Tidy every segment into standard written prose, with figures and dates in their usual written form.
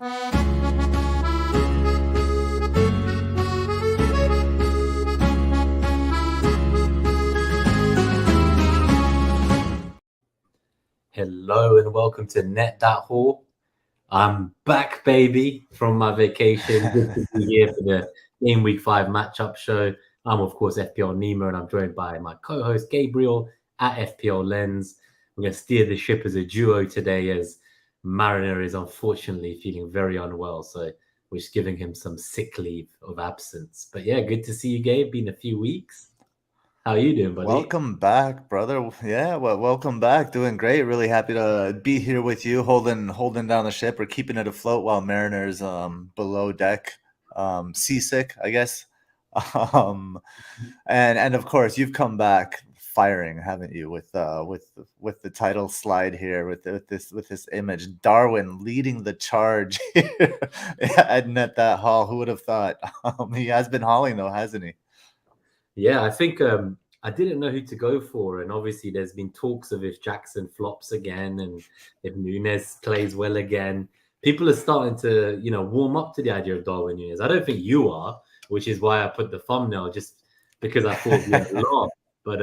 Hello and welcome to Net That Haul. I'm back, baby, from my vacation. Good to be here for the Gameweek 5 Matchup show. I'm, of course, FPL Nemo, and I'm joined by my co-host, Gabriel, at FPLens. We're going to steer the ship as a duo today, as Mariner is unfortunately feeling very unwell. So we're just giving him some sick leave of absence. But yeah, good to see you, Gabe. Been a few weeks. How are you doing, buddy? Welcome back, brother. Yeah, well, welcome back. Doing great. Really happy to be here with you, holding down the ship or keeping it afloat while Mariner's below deck, seasick, I guess. And of course, you've come back firing, haven't you? With the title slide here, with this image, Darwin leading the charge here at Net That Haul. Who would have thought? He has been hauling though, hasn't he? Yeah, I think I didn't know who to go for. And obviously there's been talks of if Jackson flops again and if Nunes plays well again. People are starting to, warm up to the idea of Darwin Nunes. I don't think you are, which is why I put the thumbnail, just because I thought we had a lot. But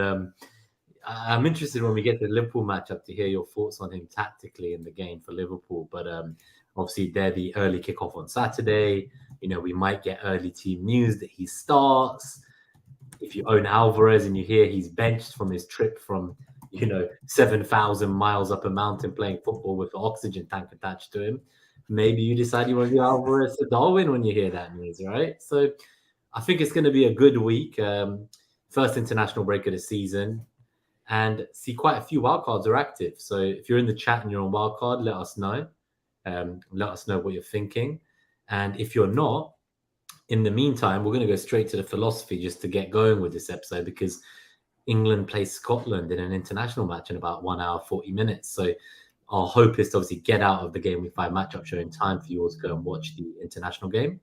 I'm interested when we get to the Liverpool matchup to hear your thoughts on him tactically in the game for Liverpool. But obviously they're the early kickoff on Saturday. We might get early team news that he starts. If you own Alvarez and you hear he's benched from his trip from, 7,000 miles up a mountain playing football with an oxygen tank attached to him, maybe you decide you want to do Alvarez to Darwin when you hear that news, right? So I think it's going to be a good week. First international break of the season. And see, quite a few wildcards are active. So if you're in the chat and you're on wildcard, let us know. Let us know what you're thinking. And if you're not, in the meantime, we're going to go straight to the philosophy just to get going with this episode, because England plays Scotland in an international match in about 1 hour, 40 minutes. So our hope is to obviously get out of the Gameweek 5 matchup show in time for you all to go and watch the international game.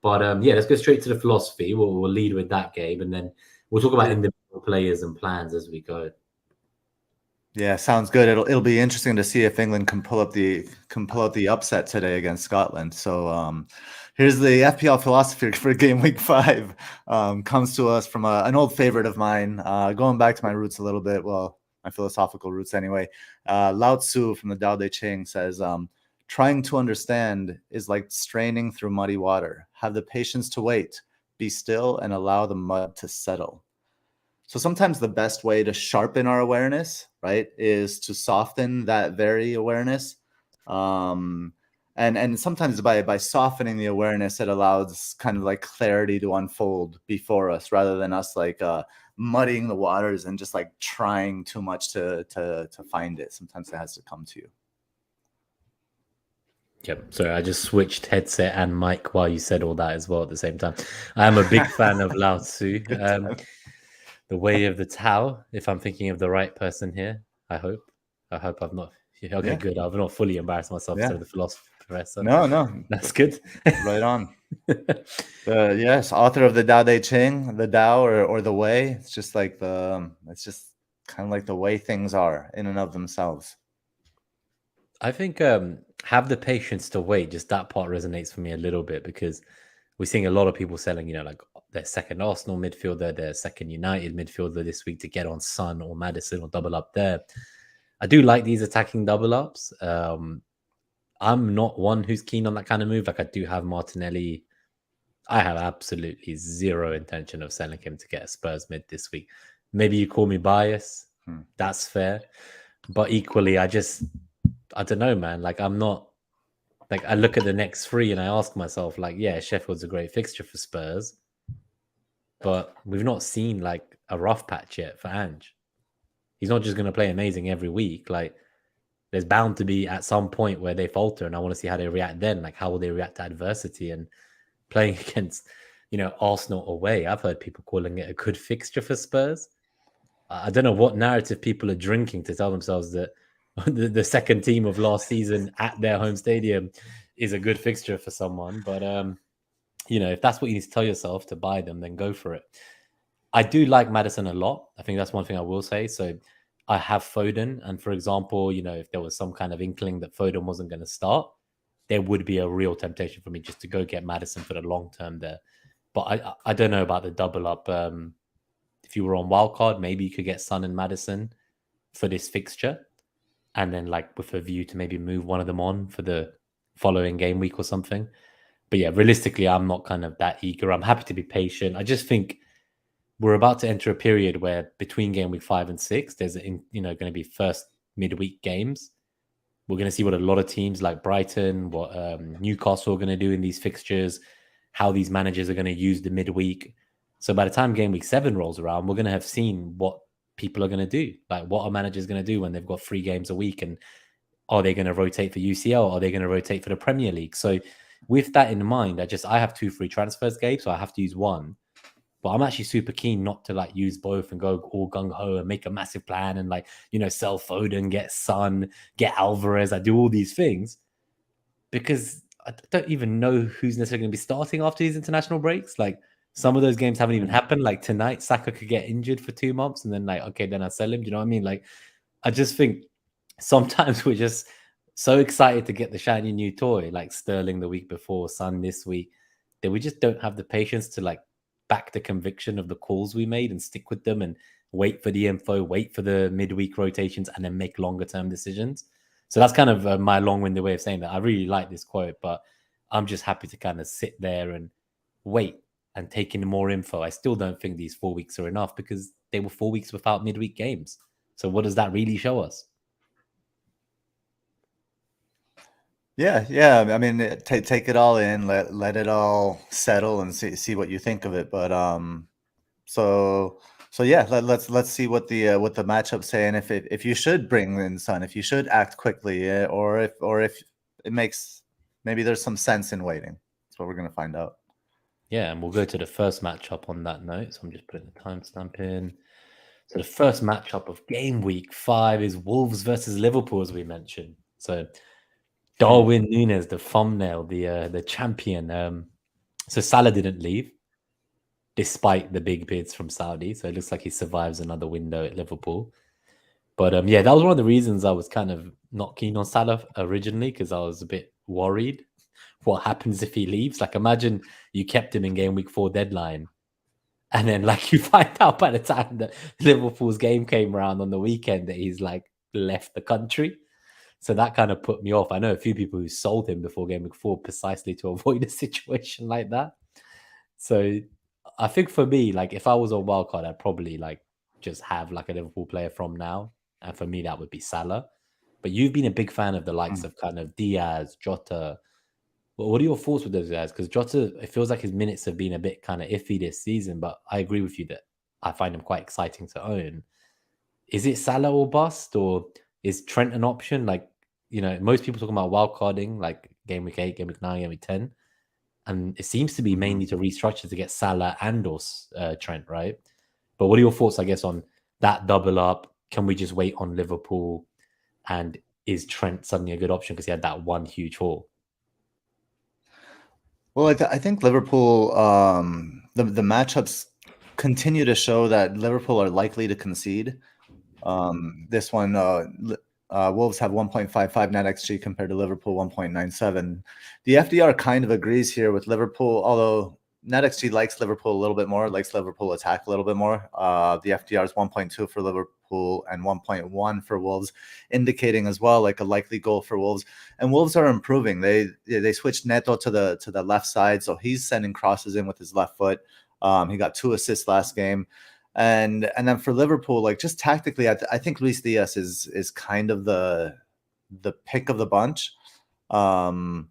But let's go straight to the philosophy. We'll lead with that, Gabe, and then we'll talk about individual players and plans as we go. Yeah, sounds good. It'll be interesting to see if England can pull up the upset today against Scotland. So here's the FPL philosophy for Game Week 5. Comes to us from an old favorite of mine, going back to my roots a little bit. Well, my philosophical roots anyway. Lao Tzu from the Tao Te Ching says, trying to understand is like straining through muddy water. Have the patience to wait. Be still and allow the mud to settle. So sometimes the best way to sharpen our awareness, right, is to soften that very awareness. And sometimes by softening the awareness, it allows kind of like clarity to unfold before us, rather than us like muddying the waters and just like trying too much to find it. Sometimes it has to come to you. Yep. Sorry, I just switched headset and mic while you said all that as well at the same time. I am a big fan of Lao Tzu. The way of the Tao, if I'm thinking of the right person here, I hope I've not. Okay, good. I've not fully embarrassed myself to the philosophy professor. No. That's good. Right on. Yes, author of the Tao Te Ching, the Tao or the way. It's just like it's just kind of like the way things are in and of themselves. I think have the patience to wait. Just that part resonates for me a little bit, because we're seeing a lot of people selling, like their second Arsenal midfielder, their second United midfielder this week to get on Son or Maddison or double up there. I do like these attacking double ups. I'm not one who's keen on that kind of move. Like I do have Martinelli. I have absolutely zero intention of selling him to get a Spurs mid this week. Maybe you call me biased. That's fair. But equally, I don't know, man. Like I'm not. Like I look at the next three and I ask myself, like, yeah, Sheffield's a great fixture for Spurs, but we've not seen like a rough patch yet for Ange. He's not just going to play amazing every week. Like there's bound to be at some point where they falter, and I want to see how they react then. Like how will they react to adversity and playing against, Arsenal away? I've heard people calling it a good fixture for Spurs. I don't know what narrative people are drinking to tell themselves that the second team of last season at their home stadium is a good fixture for someone. But, if that's what you need to tell yourself to buy them, then go for it. I do like Maddison a lot. I think that's one thing I will say. So I have Foden. And for example, if there was some kind of inkling that Foden wasn't going to start, there would be a real temptation for me just to go get Maddison for the long term there. But I don't know about the double up. If you were on Wildcard, maybe you could get Son and Maddison for this fixture, and then like with a view to maybe move one of them on for the following game week or something. But yeah, realistically, I'm not kind of that eager. I'm happy to be patient. I just think we're about to enter a period where between game week 5 and 6, there's going to be first midweek games. We're going to see what a lot of teams like Brighton, what Newcastle are going to do in these fixtures, how these managers are going to use the midweek. So by the time game week 7 rolls around, we're going to have seen what people are going to do. Like, what are managers going to do when they've got 3 games a week? And are they going to rotate for UCL? Are they going to rotate for the Premier League? So with that in mind, I have 2 free transfers, Gabe, so I have to use one. But I'm actually super keen not to like use both and go all gung ho and make a massive plan and like, sell Foden, get Son, get Alvarez. I do all these things because I don't even know who's necessarily going to be starting after these international breaks. Like, some of those games haven't even happened. Like tonight, Saka could get injured for 2 months and then like, okay, then I sell him. Do you know what I mean? Like, I just think sometimes we're just so excited to get the shiny new toy, like Sterling the week before, Son this week, that we just don't have the patience to like back the conviction of the calls we made and stick with them and wait for the info, wait for the midweek rotations, and then make longer term decisions. So that's kind of my long-winded way of saying that. I really like this quote, but I'm just happy to kind of sit there and wait and take in more info. I still don't think these 4 weeks are enough because they were 4 weeks without midweek games. So what does that really show us? Yeah. I mean, take it all in, let it all settle, and see what you think of it. But so yeah, let's see what the matchups say, and if you should bring in Son, if you should act quickly, or if it makes, maybe there's some sense in waiting. That's what we're gonna find out. Yeah, and we'll go to the first matchup on that note. So I'm just putting the timestamp in. So the first matchup of game week 5 is Wolves versus Liverpool, as we mentioned. So Darwin Núñez, the thumbnail, the champion. So Salah didn't leave, despite the big bids from Saudi. So it looks like he survives another window at Liverpool. But yeah, that was one of the reasons I was kind of not keen on Salah originally, because I was a bit worried what happens if he leaves. Like, imagine you kept him in game week 4 deadline, and then like you find out by the time that Liverpool's game came around on the weekend that he's like left the country. So that kind of put me off. I know a few people who sold him before game week 4 precisely to avoid a situation like that. So I think for me, like if I was on Wildcard, I'd probably like just have like a Liverpool player from now. And for me, that would be Salah. But you've been a big fan of the likes of kind of Diaz, Jota. Well, what are your thoughts with those guys? Because Jota, it feels like his minutes have been a bit kind of iffy this season, but I agree with you that I find him quite exciting to own. Is it Salah or bust, or is Trent an option? Like, most people talking about wildcarding, like game week 8, game week 9, game week 10. And it seems to be mainly to restructure to get Salah and or Trent, right? But what are your thoughts, I guess, on that double up? Can we just wait on Liverpool? And is Trent suddenly a good option because he had that one huge haul? Well, I think Liverpool, the matchups continue to show that Liverpool are likely to concede. This one, Wolves have 1.55 NetxG compared to Liverpool 1.97. The FDR kind of agrees here with Liverpool, although NetxG likes Liverpool a little bit more, likes Liverpool attack a little bit more. The FDR is 1.2 for Liverpool and 1.1 for Wolves, indicating as well like a likely goal for Wolves. And Wolves are improving. They switched Neto to the left side, so he's sending crosses in with his left foot. He got 2 assists last game. And then for Liverpool, like just tactically, I think Luis Diaz is kind of the pick of the bunch. And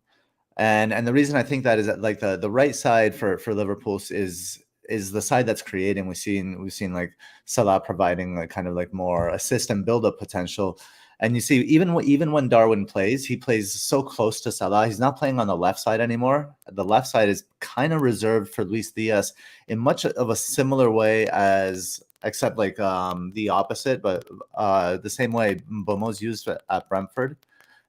the reason I think that is that like the right side for Liverpool is the side that's creating. We've seen like Salah providing like kind of like more assist and build up potential. And you see, even when Darwin plays, he plays so close to Salah. He's not playing on the left side anymore. The left side is kind of reserved for Luis Diaz in much of a similar way as, except like the opposite, but the same way Mbomo's used at Brentford.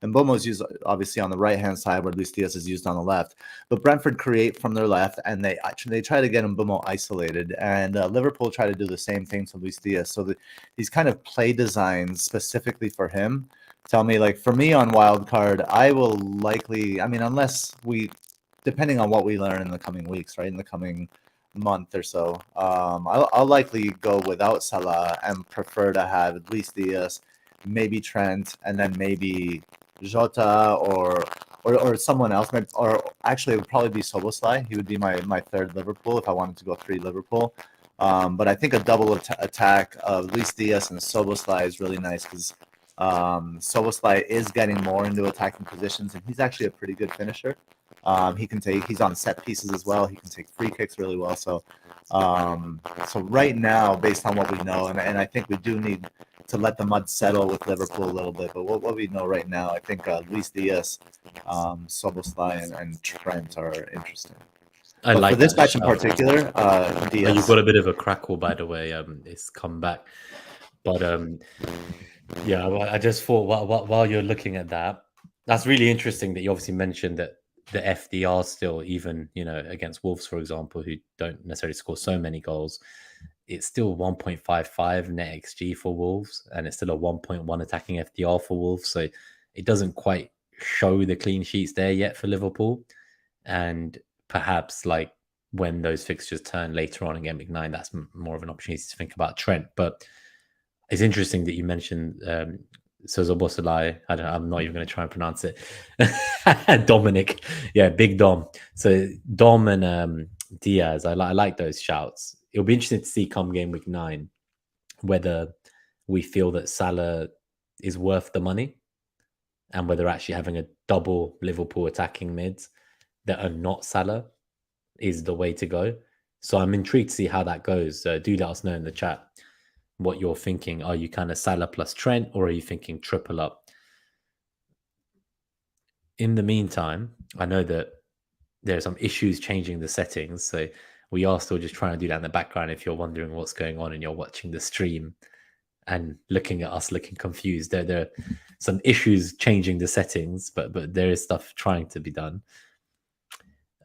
And Mbomo's used obviously on the right-hand side where Luis Diaz is used on the left. But Brentford create from their left, and they try to get Mbomo isolated. And Liverpool try to do the same thing to Luis Diaz. So these kind of play designs specifically for him tell me, like for me on Wildcard, I will likely, I mean, unless we, depending on what we learn in the coming weeks, right, in the coming month or so, I'll likely go without Salah and prefer to have at least Diaz, maybe Trent, and then maybe Jota or someone else, or actually it would probably be Soboslai. He would be my third Liverpool if I wanted to go 3 Liverpool. But I think a double attack of Luis Diaz and Soboslai is really nice because Soboslai is getting more into attacking positions, and he's actually a pretty good finisher. He's on set pieces as well. He can take free kicks really well. So right now, based on what we know, and I think we do need to let the mud settle with Liverpool a little bit. But what we know right now, I think Luis Diaz, Soboslai, and Trent are interesting. I like for this that match in shout. particular, Diaz. You've got a bit of a crackle, by the way. It's come back, but yeah, I just thought while you're looking at that, that's really interesting that you obviously mentioned that the FDR still, even against Wolves, for example, who don't necessarily score so many goals, it's still 1.55 NetxG for Wolves, and it's still a 1.1 attacking FDR for Wolves. So it doesn't quite show the clean sheets there yet for Liverpool. And perhaps like when those fixtures turn later on in Gameweek 9, that's more of an opportunity to think about Trent. But it's interesting that you mentioned Sozobosalai. I'm not even going to try and pronounce it. Dominic. Yeah, Big Dom. So Dom and Diaz, I like those shouts. It'll be interesting to see come Gameweek 9 whether we feel that Salah is worth the money and whether actually having a double Liverpool attacking mids that are not Salah is the way to go. So I'm intrigued to see how that goes. Do let us know in the chat what you're thinking. Are you kind of Salah plus Trent, or are you thinking triple up? In the meantime, I know that there are some issues changing the settings, so we are still just trying to do that in the background. If you're wondering what's going on and you're watching the stream and looking at us looking confused, there are some issues changing the settings, but there is stuff trying to be done.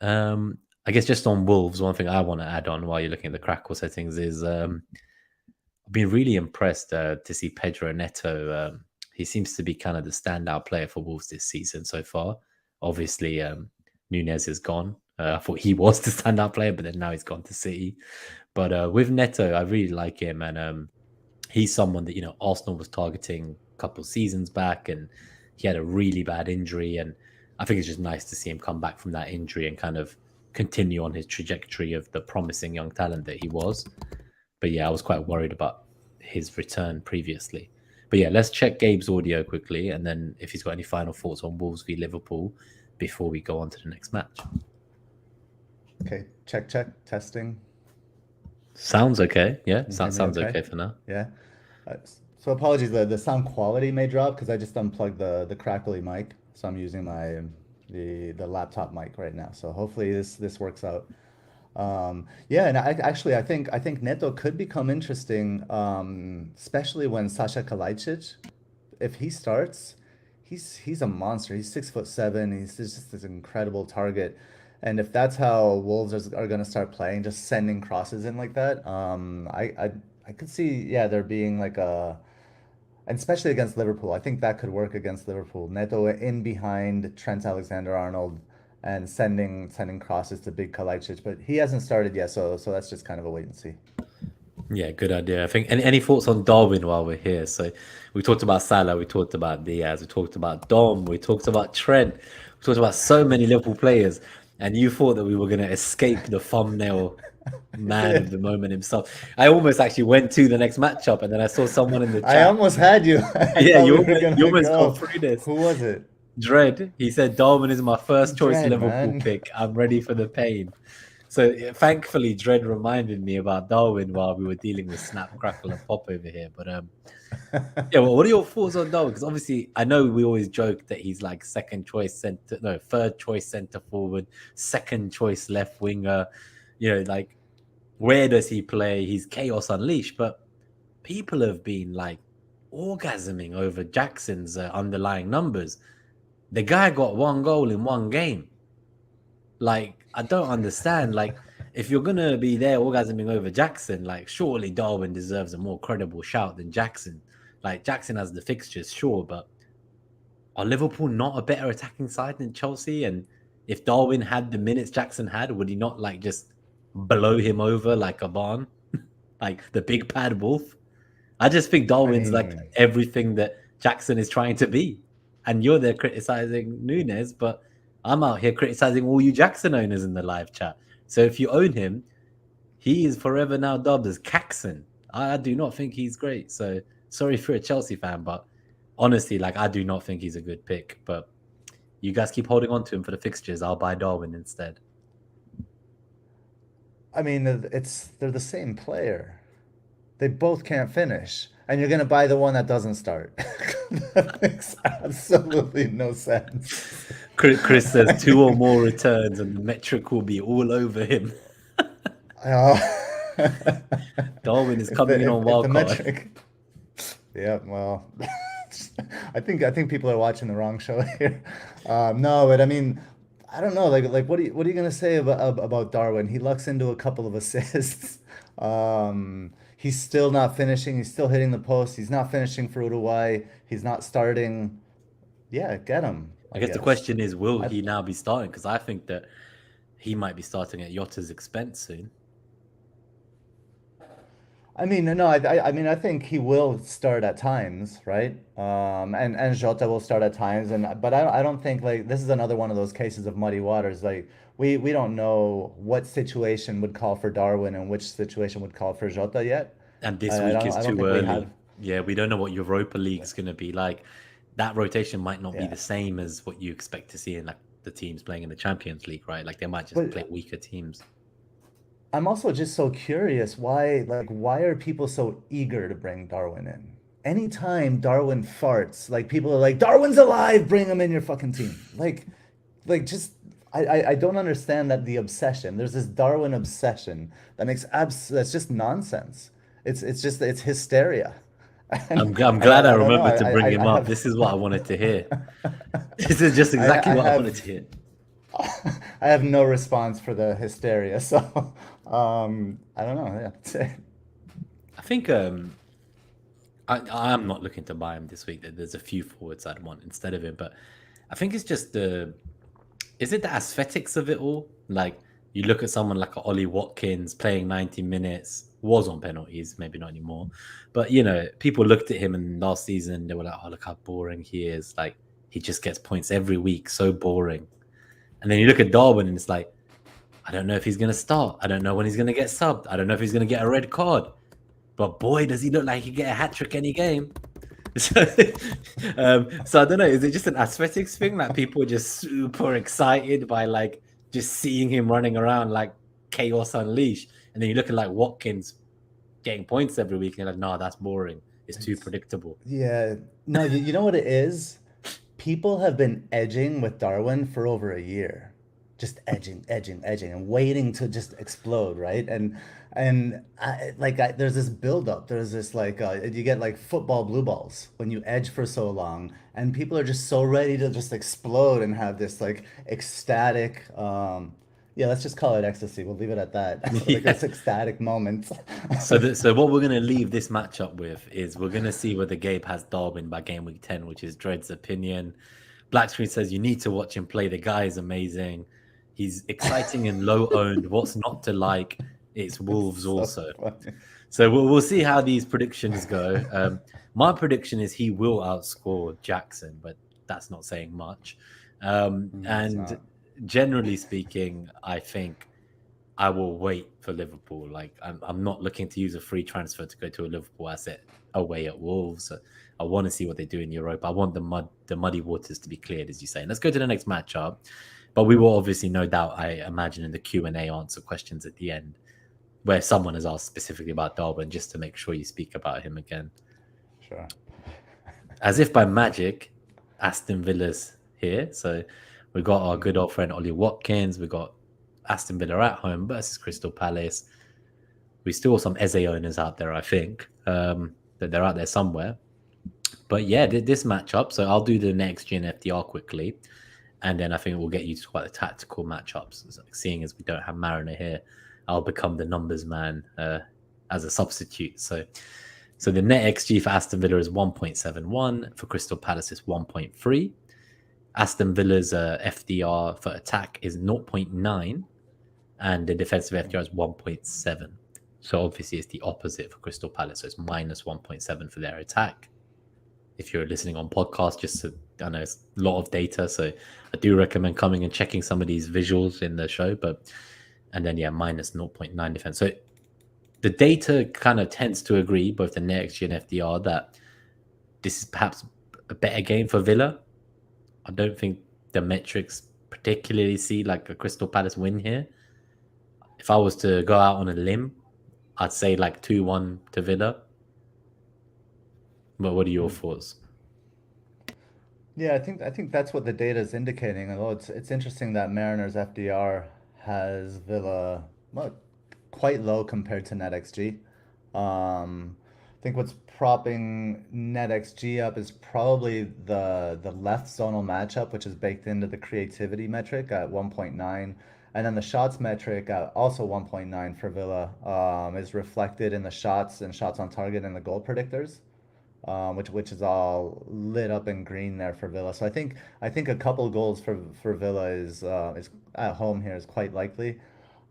I guess just on Wolves, one thing I want to add on while you're looking at the crackle settings is I've been really impressed to see Pedro Neto. He seems to be kind of the standout player for Wolves this season so far. Obviously, Nunez is gone. I thought he was the standout player, but then now he's gone to City. But with Neto, I really like him, and he's someone that Arsenal was targeting a couple of seasons back, and he had a really bad injury, and I think it's just nice to see him come back from that injury and kind of continue on his trajectory of the promising young talent that he was. But yeah, I was quite worried about his return previously. But yeah, let's check Gabe's audio quickly, and then if he's got any final thoughts on Wolves v Liverpool before we go on to the next match. Okay, check, testing. Sounds okay. Yeah, sounds okay for now. Yeah. So apologies, the sound quality may drop because I just unplugged the crackly mic, so I'm using the laptop mic right now. So hopefully this works out. Yeah, and I think Neto could become interesting, especially when Sasha Kalajdzic, if he starts, he's a monster. He's 6'7". He's just this incredible target. And if that's how Wolves are going to start playing, just sending crosses in like that, I could see, there being like and especially against Liverpool, I think that could work against Liverpool. Neto in behind Trent Alexander-Arnold and sending crosses to Big Kalajdzic, but he hasn't started yet, so that's just kind of a wait and see. Yeah, good idea. I think. Any thoughts on Darwin while we're here? So we talked about Salah, we talked about Diaz, we talked about Dom, we talked about Trent, we talked about so many Liverpool players, and you thought that we were going to escape the thumbnail man of the moment himself. I almost actually went to the next matchup, and then I saw someone in the chat. I almost had you. You almost got through this. Who was it? Dread. He said Darwin is my first choice Liverpool man. pick. I'm ready for the pain. So thankfully, Dread reminded me about Darwin while we were dealing with Snap, Crackle, and Pop over here. But yeah, well, what are your thoughts on Darwin? Because obviously, I know we always joke that he's like third choice centre forward, second choice left winger. Like where does he play? He's chaos unleashed. But people have been like orgasming over Jackson's underlying numbers. The guy got 1 goal in 1 game. Like, I don't understand. Like, if you're going to be there orgasming over Jackson, like, surely Darwin deserves a more credible shout than Jackson. Like, Jackson has the fixtures, sure, but are Liverpool not a better attacking side than Chelsea? And if Darwin had the minutes Jackson had, would he not like just blow him over like a barn, like the big bad wolf? I just think I Darwin's like mean, everything that Jackson is trying to be. And you're there criticizing Nunes, but I'm out here criticizing all you Jackson owners in the live chat. So if you own him, he is forever now dubbed as Caxon. I do not think he's great. So sorry for a Chelsea fan, but honestly, like I do not think he's a good pick. But you guys keep holding on to him for the fixtures. I'll buy Darwin instead. I mean, they're the same player. They both can't finish, and you're gonna buy the one that doesn't start. That makes absolutely no sense. Chris says 2 or more returns and the metric will be all over him. Uh, Darwin is if coming in the, on if the Wildcard. metric, yeah, well, I think people are watching the wrong show here. No, but I mean, I don't know. Like what are you gonna say about Darwin? He lucks into a couple of assists. He's still not finishing. He's still hitting the post. He's not finishing for Uruguay. He's not starting. Yeah, get him, I I guess the guess. question is, will I, he now be starting? Because I think that he might be starting at Yotta's expense soon. I mean, no, I mean, I think he will start at times, right? And Jota will start at times, but I don't think like this is another one of those cases of muddy waters. Like we don't know what situation would call for Darwin and which situation would call for Jota yet. And this week is I don't too think we early. have. Yeah, we don't know what Europa League's going to be like. That rotation might not be Yeah, the same as what you expect to see in like the teams playing in the Champions League, right? Like they might just play but weaker teams. I'm also just so curious why are people so eager to bring Darwin in? Anytime Darwin farts, like people are like, Darwin's alive, bring him in your fucking team. Just I don't understand that the obsession. There's this Darwin obsession that that's just nonsense. It's hysteria. I'm, And I'm glad I I don't know. remembered to bring him I up. have This is what I wanted to hear. This is just exactly I what I wanted to have hear. I have no response for the hysteria. So I don't know. Yeah. That's it. I think I'm not looking to buy him this week. There's a few forwards I'd want instead of him, but I think it's just is it the aesthetics of it all? Like you look at someone like a Ollie Watkins playing 90 minutes, was on penalties, maybe not anymore, but you know, people looked at him and last season they were like, oh, look how boring he is. Like he just gets points every week, so boring. And then you look at Darwin and it's like, I don't know if he's going to start. I don't know when he's going to get subbed. I don't know if he's going to get a red card. But boy, does he look like he get a hat trick any game. So, so I don't know. Is it just an aesthetics thing? Like people are just super excited by like just seeing him running around like chaos unleashed. And then you look at like Watkins getting points every week and you're like, no, that's boring. It's too predictable. Yeah. No, you know what it is? People have been edging with Darwin for over a year. Just edging, and waiting to just explode, right? There's this buildup. There's this you get like football blue balls when you edge for so long, and people are just so ready to just explode and have this like ecstatic, yeah, let's just call it ecstasy. We'll leave it at that. Like this ecstatic moment. So what we're going to leave this matchup with is we're going to see whether Gabe has Darwin by game week 10, which is Dread's opinion. Black Screen says you need to watch him play. The guy is amazing. He's exciting and low owned. What's not to like? It's Wolves So also. funny. So we'll see how these predictions go. My prediction is he will outscore Jackson, but that's not saying much. It's And not. generally speaking, I think I will wait for Liverpool. Like I'm not looking to use a free transfer to go to a Liverpool asset away at Wolves. I want to see what they do in Europe. I want the muddy waters to be cleared, as you say. And let's go to the next matchup. But we will obviously, no doubt, I imagine in the Q&A answer questions at the end, where someone has asked specifically about Darwin, just to make sure you speak about him again. Sure. As if by magic, Aston Villa's here. So we got our good old friend Ollie Watkins. We got Aston Villa at home versus Crystal Palace. We still have some Eze owners out there, I think, that they're out there somewhere. But yeah, this matchup. So I'll do the NetxG and FDR quickly. And then I think we'll get you to quite the tactical matchups. So seeing as we don't have Mariner here, I'll become the numbers man as a substitute. So the NetxG for Aston Villa is 1.71. For Crystal Palace is 1.3. Aston Villa's FDR for attack is 0.9 and the defensive FDR is 1.7. So obviously it's the opposite for Crystal Palace. So it's minus 1.7 for their attack. If you're listening on podcast, I know it's a lot of data, so I do recommend coming and checking some of these visuals in the show. And then minus 0.9 defense. So the data kind of tends to agree, both the NetxG and FDR, that this is perhaps a better game for Villa. I don't think the metrics particularly see like a Crystal Palace win here. If I was to go out on a limb, I'd say like 2-1 to Villa. But what are your thoughts? Yeah, I think that's what the data is indicating. Although it's interesting that Mariners FDR has Villa quite low compared to NetxG. I think what's propping NetxG up is probably the left zonal matchup, which is baked into the creativity metric at 1.9. And then the shots metric at also 1.9 for Villa is reflected in the shots and shots on target and the goal predictors. Which is all lit up in green there for Villa. So I think a couple goals for Villa is at home here is quite likely.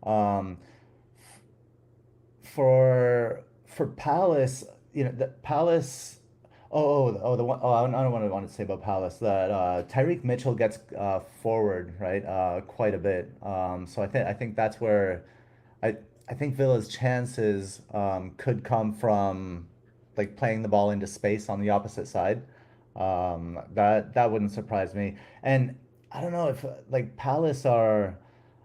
Um, for Palace, the Palace. The one. Oh, I don't know what I wanted to say about Palace. That Tyreek Mitchell gets forward, right, quite a bit. So I think that's where I I think Villa's chances could come from like playing the ball into space on the opposite side. That wouldn't surprise me. And I don't know if like Palace are.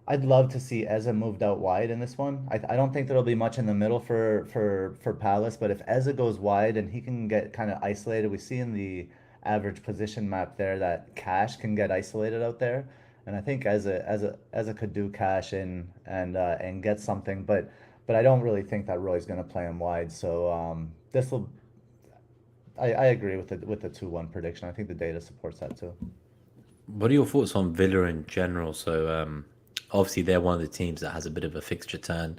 I'd love to see Eza moved out wide in this one. I don't think there'll be much in the middle for Palace, but if Eza goes wide and he can get kind of isolated, we see in the average position map there that Cash can get isolated out there, and I think Eza could do Cash in and get something, but I don't really think that Roy's going to play him wide. So this will. I agree with the 2-1 prediction. I think the data supports that too. What are your thoughts on Villa in general? So obviously they're one of the teams that has a bit of a fixture turn,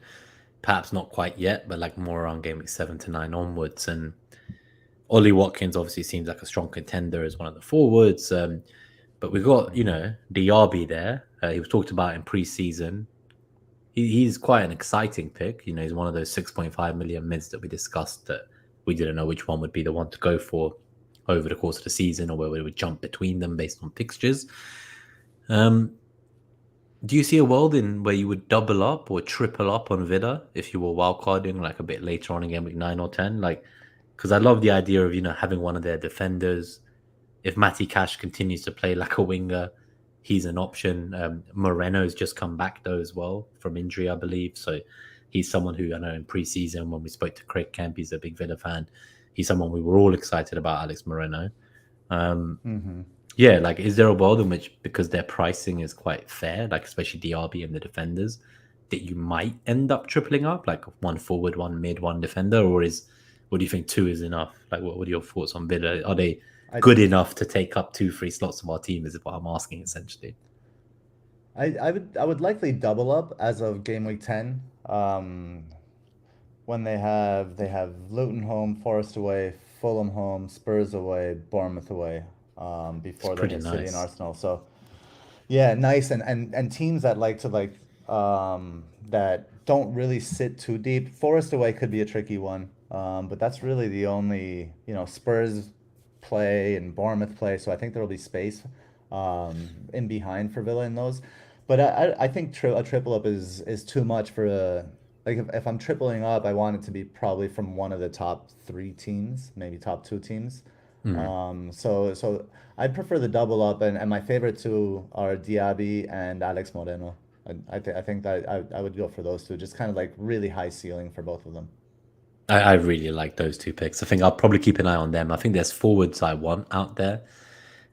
perhaps not quite yet, but like more around game week 7 to 9 onwards. And Ollie Watkins obviously seems like a strong contender as one of the forwards. But we've got, Diaby there. He was talked about in pre-season. He's quite an exciting pick. He's one of those 6.5 million mids that we discussed that we didn't know which one would be the one to go for over the course of the season or where we would jump between them based on fixtures. Do you see a world in where you would double up or triple up on Villa if you were wildcarding like a bit later on in game week 9 or 10? Like, because I love the idea of, having one of their defenders. If Matty Cash continues to play like a winger, he's an option. Moreno's just come back though as well from injury, I believe. So he's someone who I know in pre-season when we spoke to Craig Kemp, he's a big Villa fan. He's someone we were all excited about, Alex Moreno. Yeah, like is there a world in which, because their pricing is quite fair, like especially DRB and the defenders, that you might end up tripling up, like one forward, one mid, one defender, or what do you think 2 is enough? Like what are your thoughts on Villa? Are they good enough to take up 2-3 slots of our team is what I'm asking essentially. I would likely double up as of game week 10. When they have Luton home, Forest away, Fulham home, Spurs away, Bournemouth away, before they hit City and Arsenal. So yeah, nice. And teams that like to that don't really sit too deep. Forest away could be a tricky one. But that's really the only, Spurs play and Bournemouth play, so I think there will be space in behind for Villa in those. But I think a triple up is too much for a like if I'm tripling up, I want it to be probably from one of the top 3 teams, maybe top 2 teams. So I'd prefer the double up, and my favorite 2 are Diaby and Alex Moreno. I think that I would go for those 2, just kind of like really high ceiling for both of them. I really like those 2 picks. I think I'll probably keep an eye on them. I think there's forwards I want out there.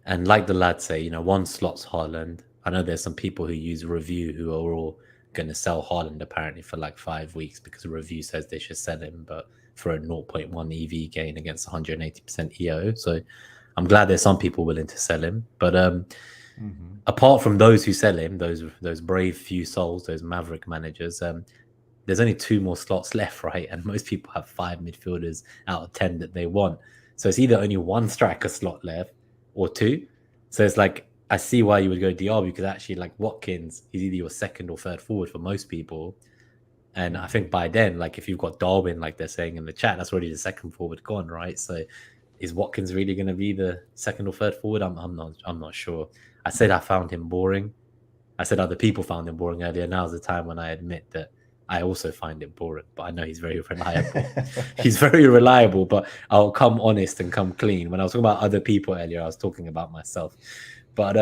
And like the lads say, one slot's Haaland. I know there's some people who use Review who are all going to sell Haaland apparently for like 5 weeks because Review says they should sell him, but for a 0.1 EV gain against 180% EO. So I'm glad there's some people willing to sell him. But apart from those who sell him, those brave few souls, those maverick managers, there's only 2 more slots left, right? And most people have 5 midfielders out of 10 that they want. So it's either only 1 striker slot left or 2. So it's like I see why you would go Diaby, because actually, like Watkins, he's either your second or third forward for most people. And I think by then, like if you've got Darwin, like they're saying in the chat, that's already the second forward gone, right? So is Watkins really going to be the second or third forward? I'm not sure. I said I found him boring. I said other people found him boring earlier. Now's the time when I admit that I also find it boring, but I know he's very reliable. He's very reliable, but I'll come honest and come clean. When I was talking about other people earlier, I was talking about myself. But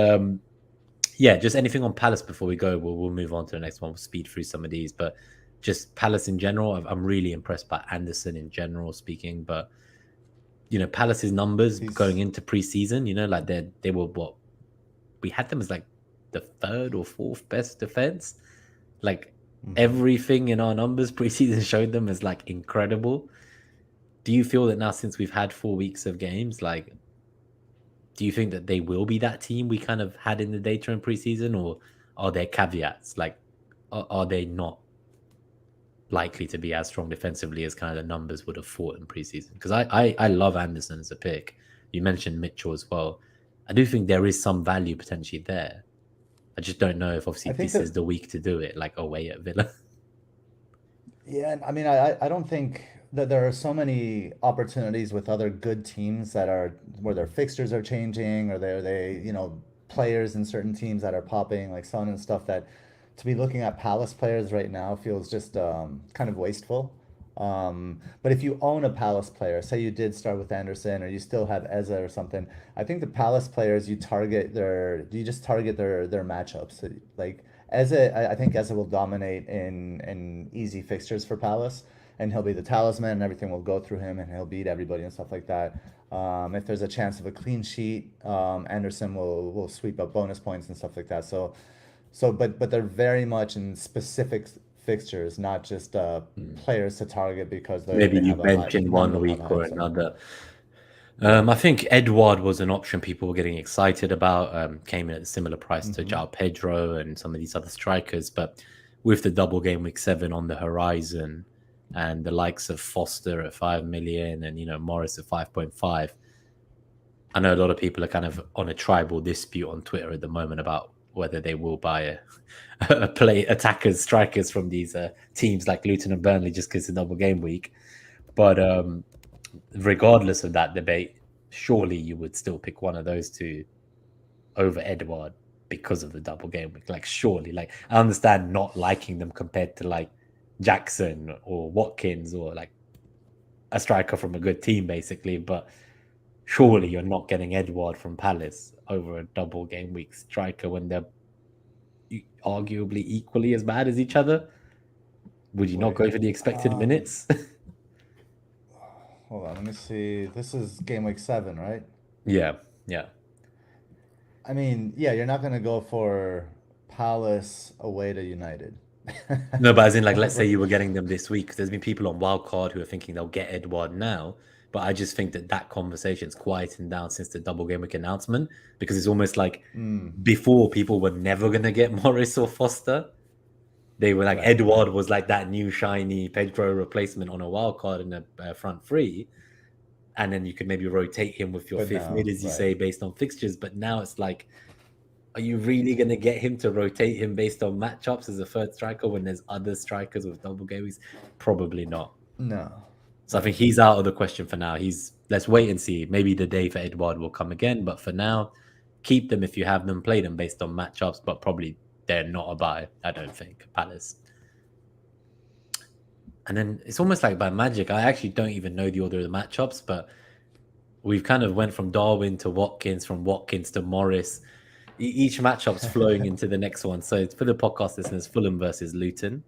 yeah, just anything on Palace before we go. We'll move on to the next one. We'll speed through some of these, but just Palace in general, I'm really impressed by Anderson in general speaking. But you know, Palace's numbers going into preseason, you know, like they were what we had them as like the third or fourth best defense. Like everything in our numbers preseason showed them as like incredible. Do you feel that now, since we've had 4 weeks of games, like, do you think that they will be that team we kind of had in the data in preseason, or are there caveats? Like, are they not likely to be as strong defensively as kind of the numbers would have thought in preseason? Because I love Anderson as a pick. You mentioned Mitchell as well. I do think there is some value potentially there. I just don't know if obviously this is the week to do it, like away at Villa. Yeah, I mean, I don't think that there are so many opportunities with other good teams that are where their fixtures are changing, or they you know, players in certain teams that are popping like Son and stuff, that to be looking at Palace players right now feels just kind of wasteful. But if you own a Palace player, say you did start with Anderson, or you still have Eze or something, I think the Palace players you just target their matchups. Like Eze, I think Eze will dominate in easy fixtures for Palace, and he'll be the talisman, and everything will go through him, and he'll beat everybody and stuff like that. If there's a chance of a clean sheet, Anderson will sweep up bonus points and stuff like that. But they're very much in specific fixtures, not just players to target because Maybe they you have mentioned one week or another. I think Edouard was an option people were getting excited about. Came in at a similar price to João Pedro and some of these other strikers, but with the double game week 7 on the horizon, and the likes of Foster at 5 million and, you know, Morris at 5.5, I know a lot of people are kind of on a tribal dispute on Twitter at the moment about whether they will buy play attackers, strikers from these teams like Luton and Burnley just because it's a double game week. But regardless of that debate, surely you would still pick one of those two over Edouard because of the double game week. Like, surely, like, I understand not liking them compared to like Jackson or Watkins or like a striker from a good team, basically. But surely you're not getting Edouard from Palace over a double game week striker when they're arguably equally as bad as each other. Would you not go for the expected minutes? Hold on, let me see. This is game week 7, right? Yeah. I mean, yeah, you're not gonna go for Palace away to United. No, but as in, like, let's say you were getting them this week. There's been people on Wildcard who are thinking they'll get Edouard now, but I just think that conversation's quieting down since the double game week announcement, because it's almost like before people were never gonna get Morris or Foster. They were like, Edouard was like that new shiny Pedro replacement on a wildcard in a front three, and then you could maybe rotate him with your fifth mid, as you say, based on fixtures. But now it's like, are you really going to get him to rotate him based on matchups as a third striker when there's other strikers with double game weeks? Probably not. No. So I think he's out of the question for now. Let's wait and see. Maybe the day for Edouard will come again, but for now, keep them if you have them, play them based on matchups, but probably they're not a buy, I don't think, Palace. And then it's almost like by magic, I actually don't even know the order of the matchups, but we've kind of went from Darwin to Watkins, from Watkins to Morris. Each matchup's flowing into the next one. So for the podcast listeners, Fulham versus Luton.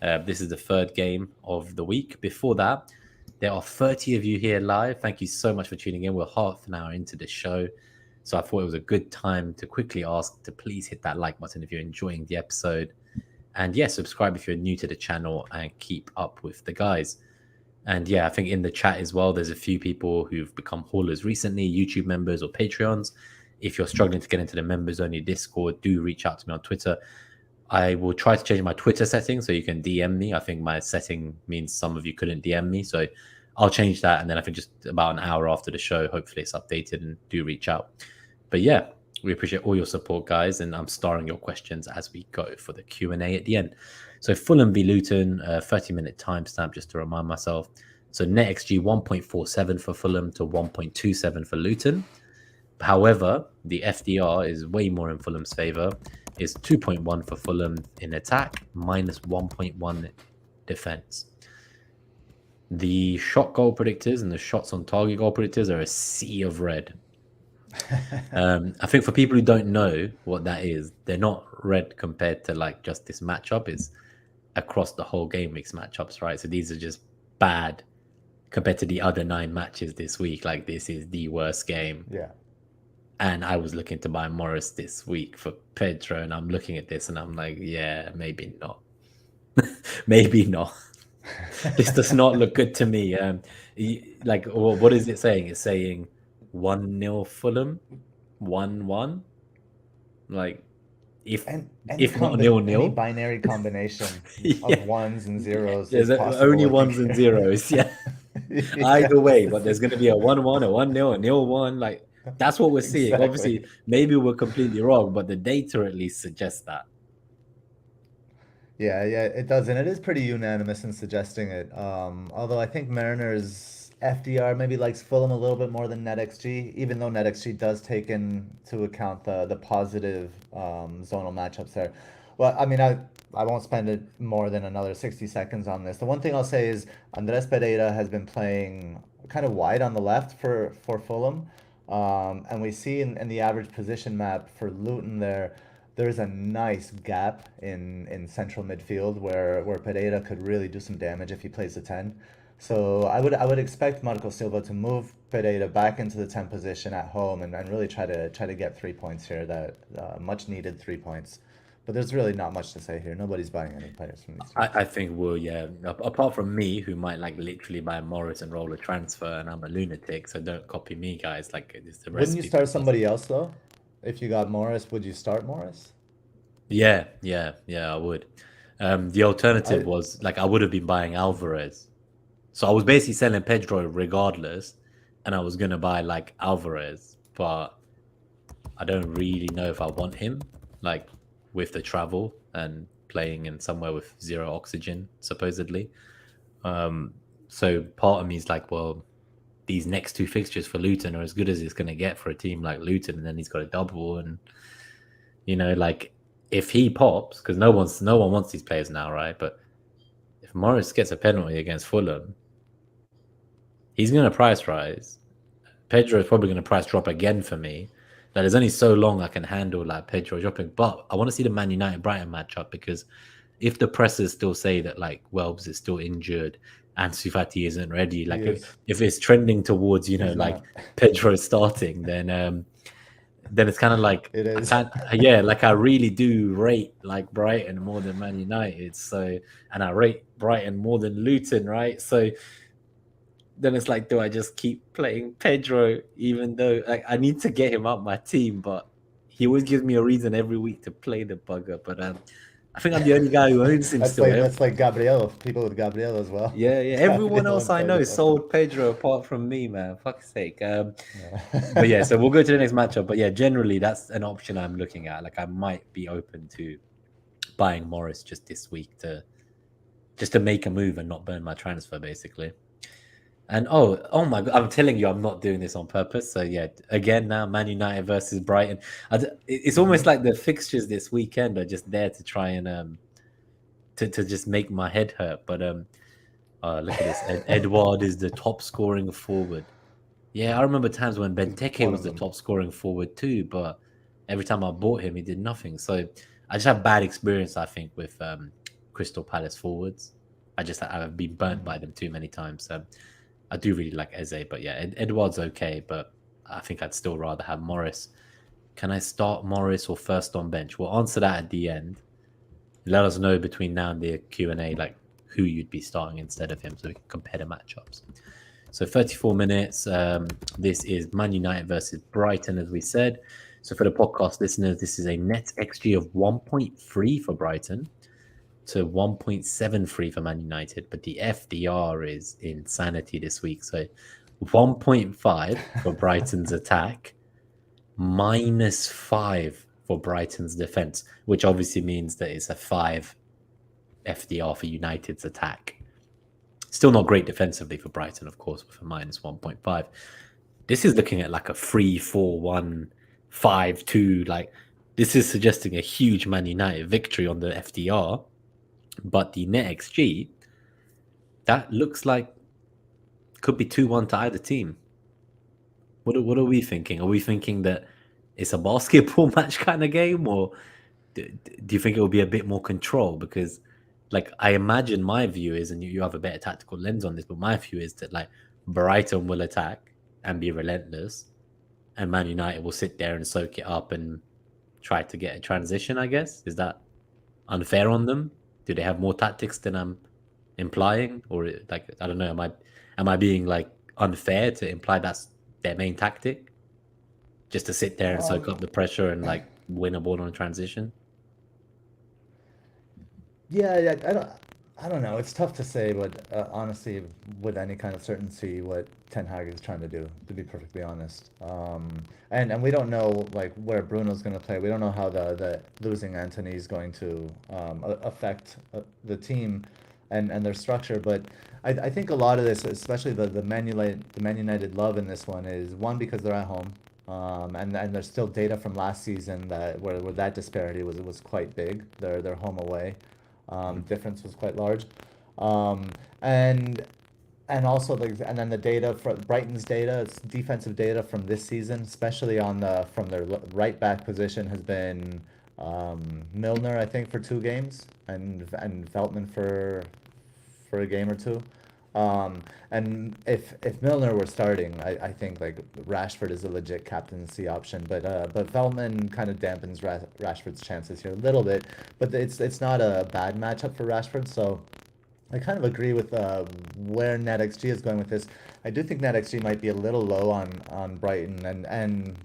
This is the third game of the week. Before that, there are 30 of you here live. Thank you so much for tuning in. We're half an hour into the show, so I thought it was a good time to quickly ask to please hit that like button if you're enjoying the episode. And yeah, subscribe if you're new to the channel and keep up with the guys. And yeah, I think in the chat as well, there's a few people who've become haulers recently, YouTube members or Patreons. If you're struggling to get into the members only Discord, do reach out to me on Twitter. I will try to change my Twitter setting so you can DM me. I think my setting means some of you couldn't DM me. So I'll change that. And then I think just about an hour after the show, hopefully it's updated, and do reach out. But yeah, We appreciate all your support, guys, and I'm starring your questions as we go for the Q&A at the end. So Fulham v Luton, 30-minute timestamp, just to remind myself. So NetxG 1.47 for Fulham to 1.27 for Luton. However, the FDR is way more in Fulham's favour. Is 2.1 for Fulham in attack, minus 1.1 defence. The shot goal predictors and the shots on target goal predictors are a sea of red. I think for people who don't know what that is, they're not red compared to like just this matchup. It's across the whole Gameweek's matchups, right? So these are just bad compared to the other 9 matches this week. Like this is the worst game. Yeah. And I was looking to buy Morris this week for Pedro, and I'm looking at this and I'm like, yeah, maybe not. Maybe not. This does not look good to me. Like, what is it saying? It's saying 1-0 Fulham, 1-1. Like, if not 0-0, any binary combination of ones and zeros. There's only ones and zeros. Yeah. Either way, but there's going to be a 1-1, a 1-0, a 0-1. Like, that's what we're seeing. Exactly. Obviously, maybe we're completely wrong, but the data at least suggests that. Yeah, it does, and it is pretty unanimous in suggesting it. Although I think Mariners FDR maybe likes Fulham a little bit more than NetxG, even though NetxG does take into account the positive zonal matchups there. Well, I mean, I won't spend it more than another 60 seconds on this. The one thing I'll say is Andres Pereira has been playing kind of wide on the left for Fulham, and we see in the average position map for Luton there's a nice gap in central midfield where Pereira could really do some damage if he plays the 10. So I would expect Marco Silva to move Pereira back into the 10 position at home and really try to get 3 points here, that much needed 3 points. But there's really not much to say here. Nobody's buying any players from these teams. I think we'll, yeah. Apart from me, who might like literally buy Morris and roll a transfer, and I'm a lunatic, so don't copy me, guys. Like, it's the recipe. Wouldn't you start somebody else though? If you got Morris, would you start Morris? Yeah, I would. The alternative was like I would have been buying Alvarez. So I was basically selling Pedro regardless, and I was gonna buy like Alvarez, but I don't really know if I want him, like with the travel and playing in somewhere with 0 oxygen, supposedly. So part of me is like, well, these next 2 fixtures for Luton are as good as it's gonna get for a team like Luton, and then he's got a double, and like if he pops, because no one wants these players now, right? But if Morris gets a penalty against Fulham, he's going to price rise. Pedro is probably going to price drop again for me. That there's only so long I can handle like Pedro dropping. But I want to see the Man United Brighton matchup, because if the pressers still say that like Welbs is still injured, Ansu Fati isn't ready, like if it's trending towards like Pedro starting, then it's kind of like it is. Like I really do rate like Brighton more than Man United, so, and I rate Brighton more than Luton, right? So then it's like, do I just keep playing Pedro, even though like I need to get him up my team, but he always gives me a reason every week to play the bugger. But I think I'm the only guy who owns him still. That's like Gabriel, people with Gabriel as well. Yeah. Everyone else I know sold Pedro apart from me, man. Fuck's sake. But yeah, so we'll go to the next matchup. But yeah, generally that's an option I'm looking at. Like I might be open to buying Morris just this week to make a move and not burn my transfer, basically. And oh my God, I'm telling you, I'm not doing this on purpose. So yeah, again now, Man United versus Brighton. It's almost like the fixtures this weekend are just there to try and to just make my head hurt. But look at this. Edouard is the top scoring forward. Yeah, I remember times when Benteke was the top scoring forward too, but every time I bought him, he did nothing. So I just have bad experience, I think, with Crystal Palace forwards. I've been burnt by them too many times. So I do really like Eze, but yeah, Edouard's okay, but I think I'd still rather have Morris. Can I start Morris or first on bench? We'll answer that at the end. Let us know between now and the Q&A, like who you'd be starting instead of him, so we can compare the matchups. So 34 minutes. This is Man United versus Brighton, as we said. So for the podcast listeners, this is a net XG of 1.3 for Brighton to 1.73 for Man United, but the FDR is insanity this week. So 1.5 for Brighton's attack, -5 for Brighton's defense, which obviously means that it's a 5 FDR for United's attack. Still not great defensively for Brighton, of course, with a -1.5. This is looking at like a 3-4-1, 5-2. Like, this is suggesting a huge Man United victory on the FDR, but the NetxG, that looks like could be 2-1 to either team. What are we thinking? Are we thinking that it's a basketball match kind of game, or do you think it will be a bit more control? Because, like, I imagine my view is, and you have a better tactical lens on this, but my view is that, like, Brighton will attack and be relentless, and Man United will sit there and soak it up and try to get a transition, I guess. Is that unfair on them? Do they have more tactics than I'm implying? Or, like, I don't know, am I being, like, unfair to imply that's their main tactic? Just to sit there and soak up the pressure and, like, win a ball on a transition? Yeah, I don't know. It's tough to say, but honestly, with any kind of certainty, what Ten Hag is trying to do, to be perfectly honest. And we don't know like where Bruno's going to play. We don't know how the losing Anthony is going to affect the team and their structure. But I think a lot of this, especially the Man United love in this one, is one because they're at home. And there's still data from last season that where that disparity was quite big. Their home away difference was quite large, um, and and also and then the data for Brighton's data, it's defensive data from this season, especially on the from their right back position has been Milner, I think, for 2 games, and Veltman for a game or two. And if Milner were starting, I think like Rashford is a legit captaincy option, but Veltman kind of dampens Rashford's chances here a little bit, but it's not a bad matchup for Rashford, so I kind of agree with where NetxG is going with this. I do think NetxG might be a little low on Brighton, and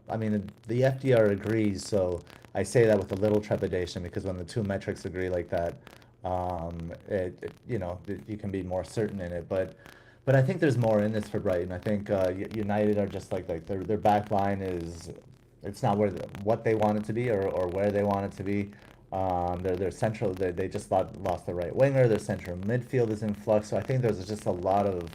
I mean the FDR agrees, so I say that with a little trepidation because when the two metrics agree like that, you know, you can be more certain in it. But I think there's more in this for Brighton. I think United are just like their back line is it's not what they want it to be or where they want it to be. Their central they just lost their right winger. Their central midfield is in flux. So I think there's just a lot of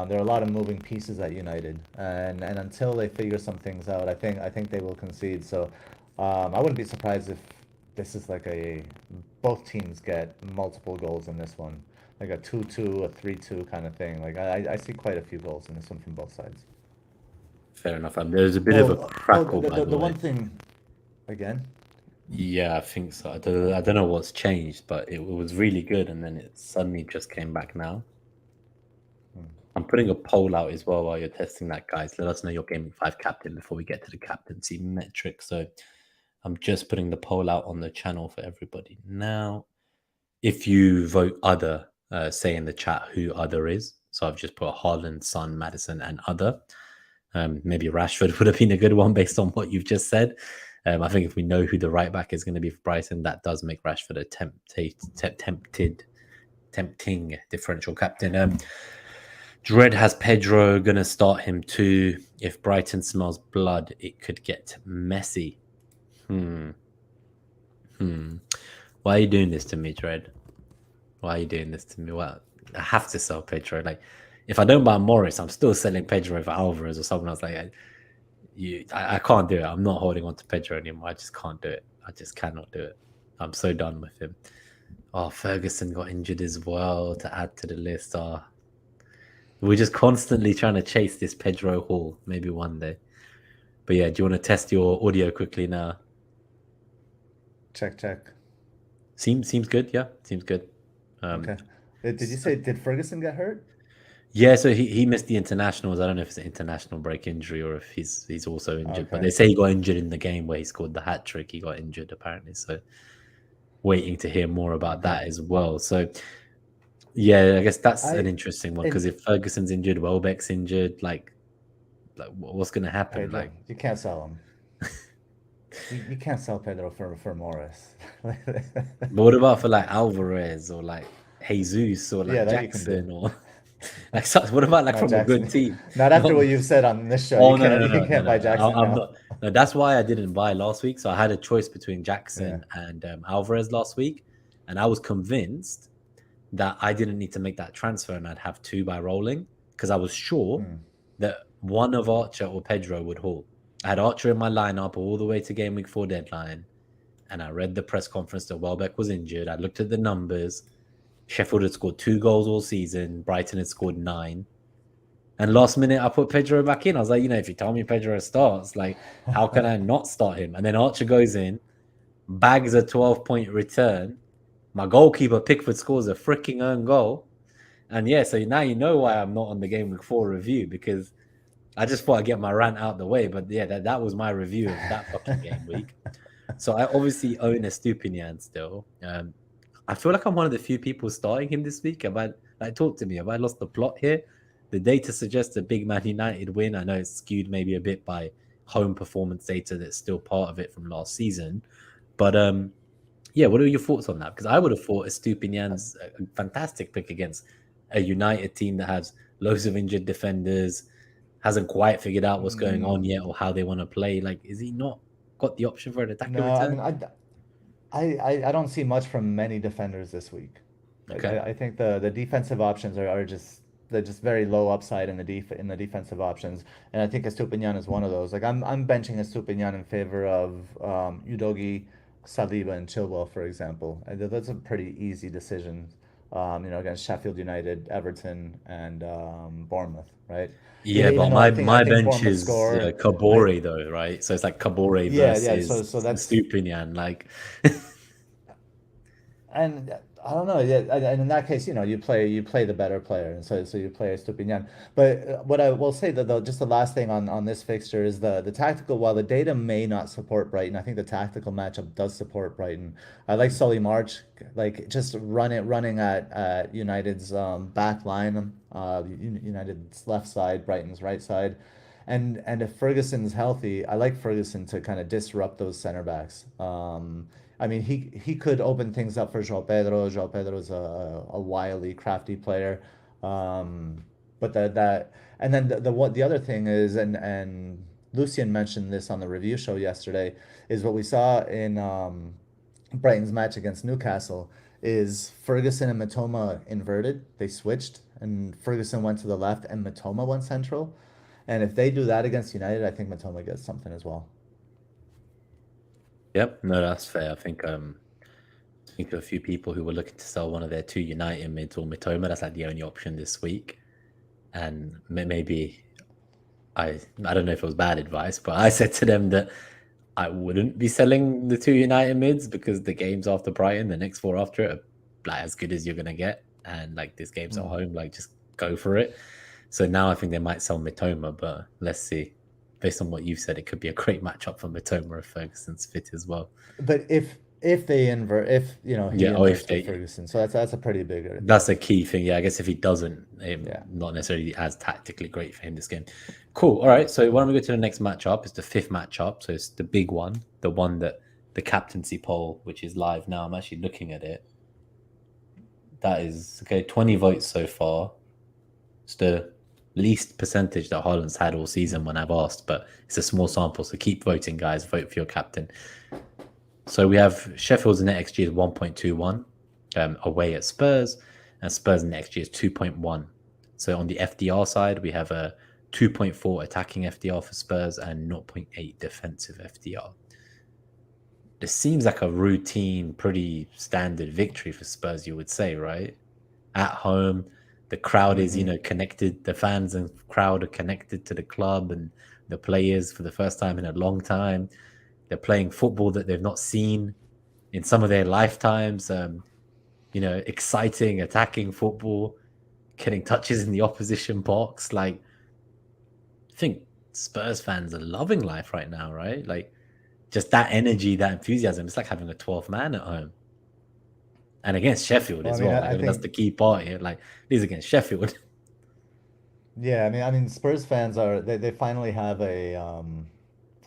there are a lot of moving pieces at United, and until they figure some things out, I think they will concede. So I wouldn't be surprised if this is like both teams get multiple goals in this one, like a 2-2, a 3-2 kind of thing. Like I see quite a few goals in this one from both sides. Fair enough. There's a bit of a crackle, by the way. one thing, again. Yeah, I think so. I don't know what's changed, but it was really good, and then it suddenly just came back now. I'm putting a poll out as well while you're testing that, guys. Let us know your Gameweek 5 captain before we get to the captaincy metric. So I'm just putting the poll out on the channel for everybody now. If you vote other, say in the chat who other is. So I've just put Haaland, Son, Madison, and other. Maybe Rashford would have been a good one based on what you've just said. I think if we know who the right back is going to be for Brighton, that does make Rashford a tempting differential captain. Dread has Pedro, going to start him too. If Brighton smells blood, it could get messy. Why are you doing this to me, Dread? Why are you doing this to me? Well, I have to sell Pedro. Like, if I don't buy Morris, I'm still selling Pedro for Alvarez or someone else. Like, I can't do it. I'm not holding on to Pedro anymore. I just can't do it. I just cannot do it. I'm so done with him. Oh, Ferguson got injured as well to add to the list. We're just constantly trying to chase this Pedro haul. Maybe one day. But yeah, do you want to test your audio quickly now? Check. Seems good. Yeah, seems good. Okay. Did you say did Ferguson get hurt? Yeah, so he missed the internationals. I don't know if it's an international break injury or if he's also injured. Okay. But they say he got injured in the game where he scored the hat trick. He got injured apparently. So waiting to hear more about that as well. So yeah, I guess that's an interesting one because if Ferguson's injured, Welbeck's injured, like what's going to happen? Pedro, like you can't sell him. You can't sell Pedro for Morris. But what about for like Alvarez or like Jesus or like Jackson or Like, what about like Not from a Jackson. good team? Not after Not, what you've said on this show. oh no, no, no, You no, no, can't no, buy no. Jackson I'm now. not. No, that's why I didn't buy last week. So I had a choice between Yeah. Jackson and Alvarez last week, and I was convinced that I didn't need to make that transfer and I'd have two by rolling because I was sure Hmm. that one of Archer or Pedro would haul. I had Archer in my lineup all the way to Game Week 4 deadline, and I read the press conference that Welbeck was injured. I looked at the numbers. Sheffield had scored 2 goals all season. Brighton had scored 9. And last minute, I put Pedro back in. I was like, if you tell me Pedro starts, like, how can I not start him? And then Archer goes in, bags a 12-point return. My goalkeeper, Pickford, scores a freaking own goal. And yeah, so now you know why I'm not on the Game Week 4 review, because I just thought I'd get my rant out the way. But yeah, that was my review of that fucking game week. So I obviously own a Estupinian still. I feel like I'm one of the few people starting him this week. Talk to me? Have I lost the plot here? The data suggests a big Man United win. I know it's skewed maybe a bit by home performance data that's still part of it from last season. But yeah, what are your thoughts on that? Because I would have thought Estupinian's a fantastic pick against a United team that has loads of injured defenders, hasn't quite figured out what's going on yet or how they want to play. Like, is he not got the option for an attacker No, I return? mean, I don't see much from many defenders this week. Okay. I think the defensive options are just they're just very low upside in the defensive options, and I think Estupinian is one of those. Like I'm benching Estupinian in favor of Udogi, Saliba, and Chilwell, for example. That's a pretty easy decision. Against Sheffield United, Everton, and Bournemouth, right? Yeah, Even but though I my think bench Bournemouth is score, I Kabore though, right? So it's like Kabore yeah, yeah. So versus so that's Stupinian. Like, and I don't know. Yeah, and in that case, you play the better player, and so you play Estupinian. But what I will say that just the last thing on this fixture is the tactical. While the data may not support Brighton, I think the tactical matchup does support Brighton. I like Solly March, like just running at United's back line, United's left side, Brighton's right side. And if Ferguson's healthy, I like Ferguson to kind of disrupt those center backs. I mean, he could open things up for João Pedro. João Pedro is a wily, crafty player. But that and then the other thing is, and Lucian mentioned this on the review show yesterday, is what we saw in Brighton's match against Newcastle is Ferguson and Matoma inverted. They switched, and Ferguson went to the left, and Matoma went central. And if they do that against United, I think Matoma gets something as well. yep, no, that's fair. I think of a few people who were looking to sell one of their two United mids or Mitoma. That's like the only option this week, and maybe I don't know if it was bad advice, but I said to them that I wouldn't be selling the two United mids because the games after Brighton, the next four after it, are like as good as you're gonna get, and like this game's at home, like just go for it. So now I think they might sell Mitoma, but let's see. Based on what you've said, it could be a great matchup for Mitoma if Ferguson's fit as well. But if they invert, if he Yeah, or if inverts with they, Ferguson, so that's a pretty big that's a key thing. Yeah, I guess if he doesn't, yeah. not necessarily as tactically great for him this game. Cool. All right. So why don't we go to the next matchup? It's the fifth matchup. So it's the big one, the one that the captaincy poll, which is live now. I'm actually looking at it. That is okay. 20 votes so far. It's the least percentage that Haaland's had all season when I've asked, but it's a small sample. So keep voting, guys. Vote for your captain. So we have Sheffield's NetxG is 1.21 away at Spurs, and Spurs NetxG is 2.1. So on the FDR side, we have a 2.4 attacking FDR for Spurs and 0.8 defensive FDR. This seems like a routine, pretty standard victory for Spurs, you would say, right? At home, the crowd is, connected. The fans and crowd are connected to the club and the players for the first time in a long time. They're playing football that they've not seen in some of their lifetimes. Exciting, attacking football, getting touches in the opposition box. Like, I think Spurs fans are loving life right now, right? Like, just that energy, that enthusiasm. It's like having a 12th man at home. And against Sheffield Well, I as mean, well. I Like, I mean, that's think, the key part here. Like, these against Sheffield. yeah, I mean, Spurs fans they finally have a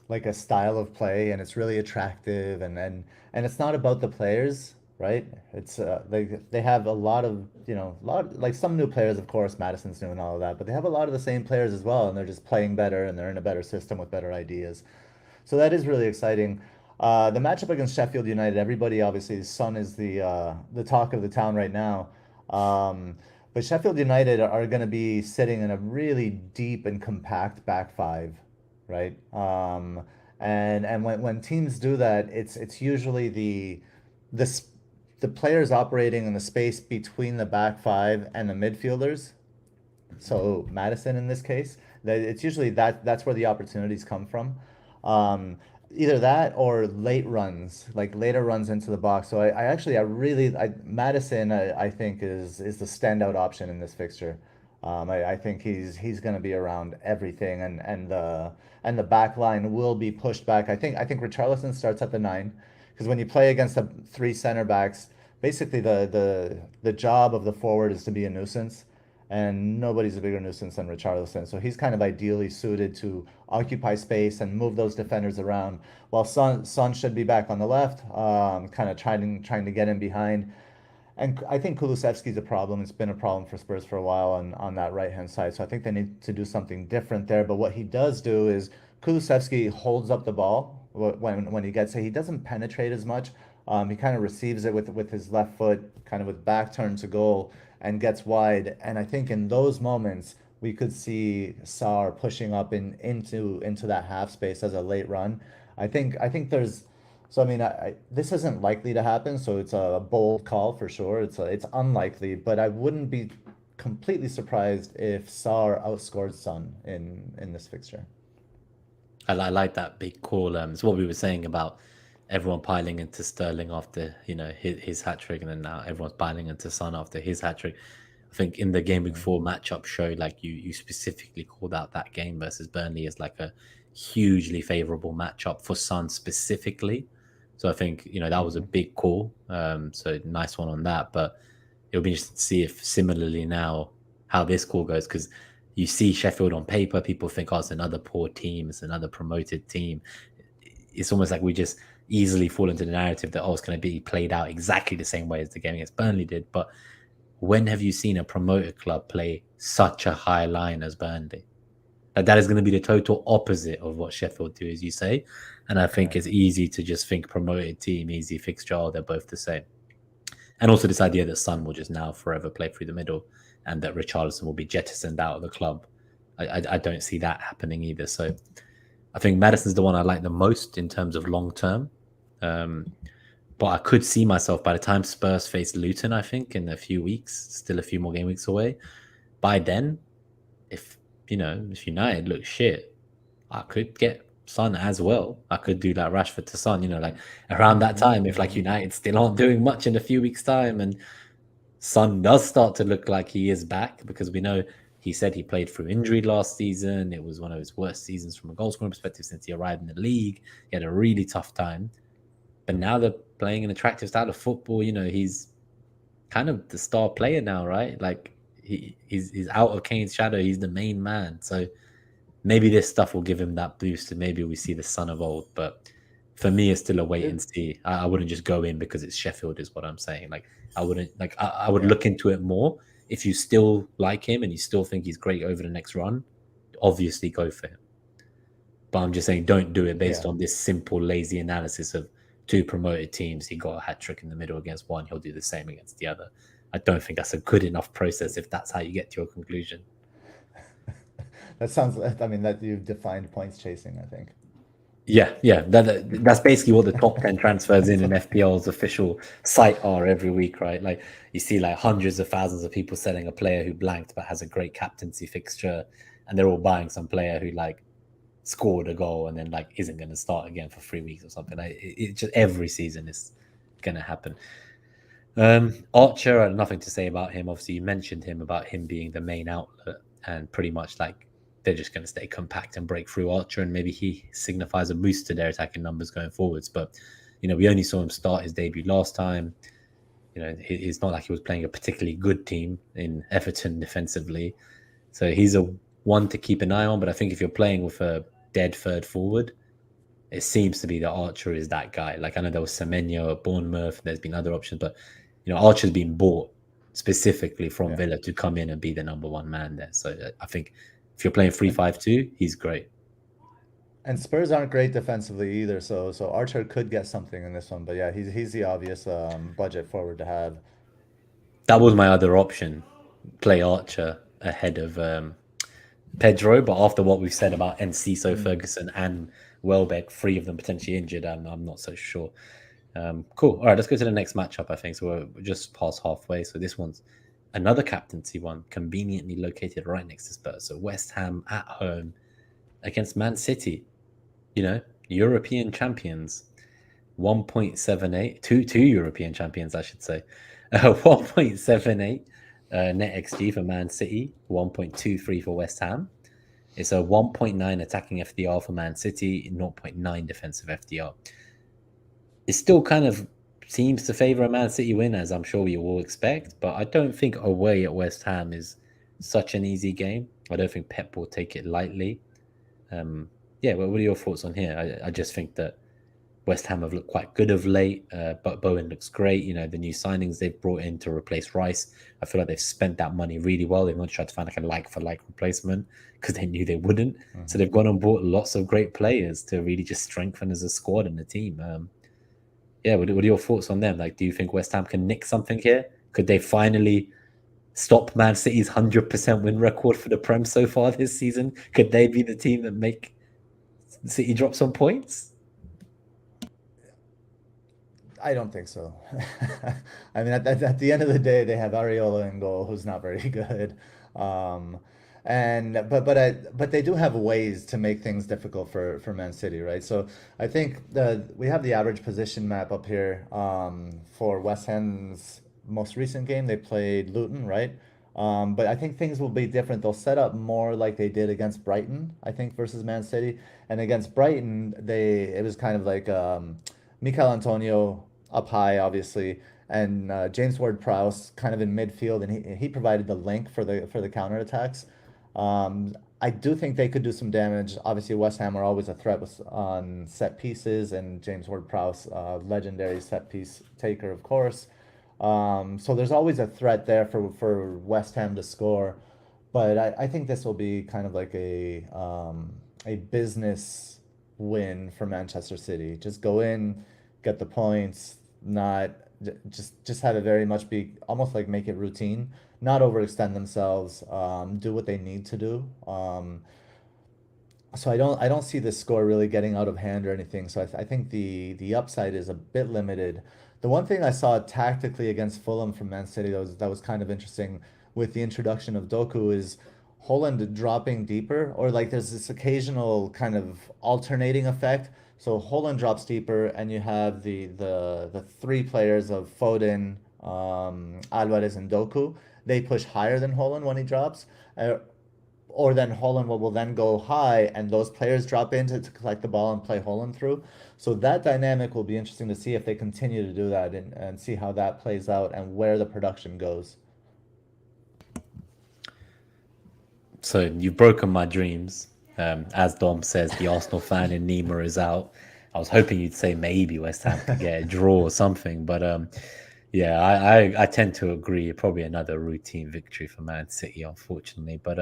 like a style of play, and it's really attractive, and it's not about the players, right? It's they have a lot of like some new players, of course. Madison's new and all of that, but they have a lot of the same players as well, and they're just playing better and they're in a better system with better ideas. So that is really exciting. The matchup against Sheffield United, everybody obviously, Son is the talk of the town right now. But Sheffield United are going to be sitting in a really deep and compact back five, right? And when teams do that, it's usually the the players operating in the space between the back five and the midfielders. So Madison in this case, that it's usually that's where the opportunities come from. Um, Either that or late runs, like later runs into the box. So I actually Madison I think is the standout option in this fixture. I think he's going to be around everything, and the back line will be pushed back. I think Richarlison starts at the 9, because when you play against the three center backs, basically the job of the forward is to be a nuisance, and nobody's a bigger nuisance than Richarlison. So he's kind of ideally suited to occupy space and move those defenders around, while Son should be back on the left, kind of trying to get in behind. And I think Kulusevski's a problem. It's been a problem for Spurs for a while on that right hand side. So I think they need to do something different there. But what he does do is Kulusevski holds up the ball when he gets it. He doesn't penetrate as much. He kind of receives it with his left foot, kind of with back turn to goal, and gets wide. And I think in those moments we could see Sarr pushing up into that half space as a late run. I think there's so I mean, this isn't likely to happen, so it's a bold call for sure. It's unlikely, but I wouldn't be completely surprised if Sarr outscored Son in this fixture. I like that big call. It's what we were saying about everyone piling into Sterling after his hat trick, and then now everyone's piling into Son after his hat trick. I think in the Gameweek 4 matchup show, like you specifically called out that game versus Burnley as like a hugely favorable matchup for Son specifically. So I think that was a big call. So nice one on that. But it'll be interesting to see if similarly now how this call goes, because you see Sheffield on paper, people think, oh, it's another poor team, it's another promoted team. It's almost like we just easily fall into the narrative that, oh, it's going to be played out exactly the same way as the game against Burnley did. But when have you seen a promoted club play such a high line as Burnley? That is going to be the total opposite of what Sheffield do, as you say. And I think it's easy to just think promoted team, easy fixture, oh, they're both the same. And also this idea that Son will just now forever play through the middle and that Richarlison will be jettisoned out of the club. I don't see that happening either. So I think Madison's the one I like the most in terms of long term. But I could see myself by the time Spurs face Luton, I think, in a few weeks, still a few more game weeks away. By then, if United look shit, I could get Son as well. I could do like Rashford to Son, like around that time, if like United still aren't doing much in a few weeks' time and Son does start to look like he is back, because we know he said he played through injury last season. It was one of his worst seasons from a goal scoring perspective since he arrived in the league. He had a really tough time. But now they're playing an attractive style of football. He's kind of the star player now, right? Like he's out of Kane's shadow. He's the main man. So maybe this stuff will give him that boost, and maybe we see the Son of old. But for me, it's still a wait and see. I wouldn't just go in because it's Sheffield, is what I'm saying. Like I wouldn't like I would look into it more. If you still like him and you still think he's great over the next run, obviously go for him. But I'm just saying, don't do it based on this simple, lazy analysis of two promoted teams. He got a hat trick in the middle against one. He'll do the same against the other. I don't think that's a good enough process if that's how you get to your conclusion. That sounds, I mean, that you've defined points chasing, I think. Yeah. That's basically what the top 10 transfers in FPL's official site are every week, right? Like you see like hundreds of thousands of people selling a player who blanked but has a great captaincy fixture, and they're all buying some player who like scored a goal and then like isn't going to start again for 3 weeks or something. Like it just every season is going to happen. Archer, I had nothing to say about him. Obviously, you mentioned him about him being the main outlet, and pretty much like they're just going to stay compact and break through Archer, and maybe he signifies a boost to their attacking numbers going forwards. But we only saw him start his debut last time. It's not like he was playing a particularly good team in Everton defensively, so he's a one to keep an eye on. But I think if you're playing with a dead third forward, it seems to be that Archer is that guy. Like, I know there was Semenyo at Bournemouth, there's been other options, but Archer's been bought specifically from Villa to come in and be the number one man there. So I think if you're playing 3-5-2, he's great. And Spurs aren't great defensively either, so Archer could get something in this one. But yeah, he's the obvious budget forward to have. That was my other option, play Archer ahead of Pedro, but after what we've said about Enciso, Ferguson, and Welbeck, 3 of them potentially injured, I'm not so sure. Cool. All right, let's go to the next matchup, I think. So we're just past halfway. So this one's another captaincy one, conveniently located right next to Spurs. So West Ham at home against Man City, European champions. 1.78, two European champions, I should say. 1.78 NetxG for Man City, 1.23 for West Ham. It's a 1.9 attacking FDR for Man City, 0.9 defensive FDR. It still kind of seems to favor a Man City win, as I'm sure we all expect, but I don't think away at West Ham is such an easy game. I don't think Pep will take it lightly. What are your thoughts on here? I just think that West Ham have looked quite good of late, but Bowen looks great. The new signings they've brought in to replace Rice, I feel like they've spent that money really well. They've not tried to find like a like-for-like replacement because they knew they wouldn't. So they've gone and bought lots of great players to really just strengthen as a squad and a team. What are your thoughts on them? Like, do you think West Ham can nick something here? Could they finally stop Man City's 100% win record for the Prem so far this season? Could they be the team that make City drop some points? I don't think so. I mean, at the end of the day, they have Areola in goal, who's not very good. But they do have ways to make things difficult for Man City, right? So I think we have the average position map up here for West Ham's most recent game. They played Luton, right? But I think things will be different. They'll set up more like they did against Brighton, I think, versus Man City. And against Brighton, it was kind of like Mikel Antonio up high, obviously, and James Ward-Prowse kind of in midfield, and he provided the link for the counterattacks. I do think they could do some damage. Obviously, West Ham are always a threat on set pieces, and James Ward-Prowse, legendary set piece taker, of course. So there's always a threat there for West Ham to score, but I think this will be kind of like a business win for Manchester City. Just go in, get the points, not just have it very much be almost like make it routine, not overextend themselves, do what they need to do. So I don't see the score really getting out of hand or anything. So I think the upside is a bit limited. The one thing I saw tactically against Fulham from Man City that was kind of interesting with the introduction of Doku is Holland dropping deeper, or like there's this occasional kind of alternating effect. So Holland drops deeper, and you have the 3 players of Foden, Alvarez, and Doku. They push higher than Holland when he drops, or then Holland will then go high, and those players drop in to collect the ball and play Holland through. So that dynamic will be interesting to see if they continue to do that and see how that plays out and where the production goes. So you've broken my dreams. As Dom says, the Arsenal fan in Nima is out. I was hoping you'd say maybe West Ham could get a draw or something, but I tend to agree. Probably another routine victory for Man City, unfortunately. But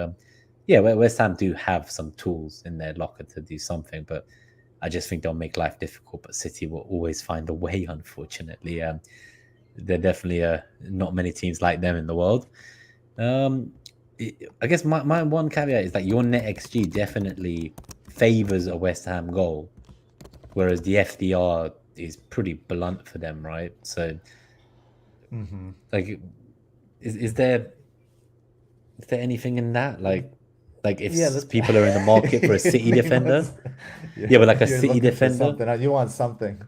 West Ham do have some tools in their locker to do something, but I just think they'll make life difficult. But City will always find a way, unfortunately. There definitely not many teams like them in the world. I guess my one caveat is that your NetxG definitely favors a West Ham goal, whereas the FDR is pretty blunt for them, right? So, like, is there anything in that? Like if people are in the market for a City defender, but like a City defender, you want something.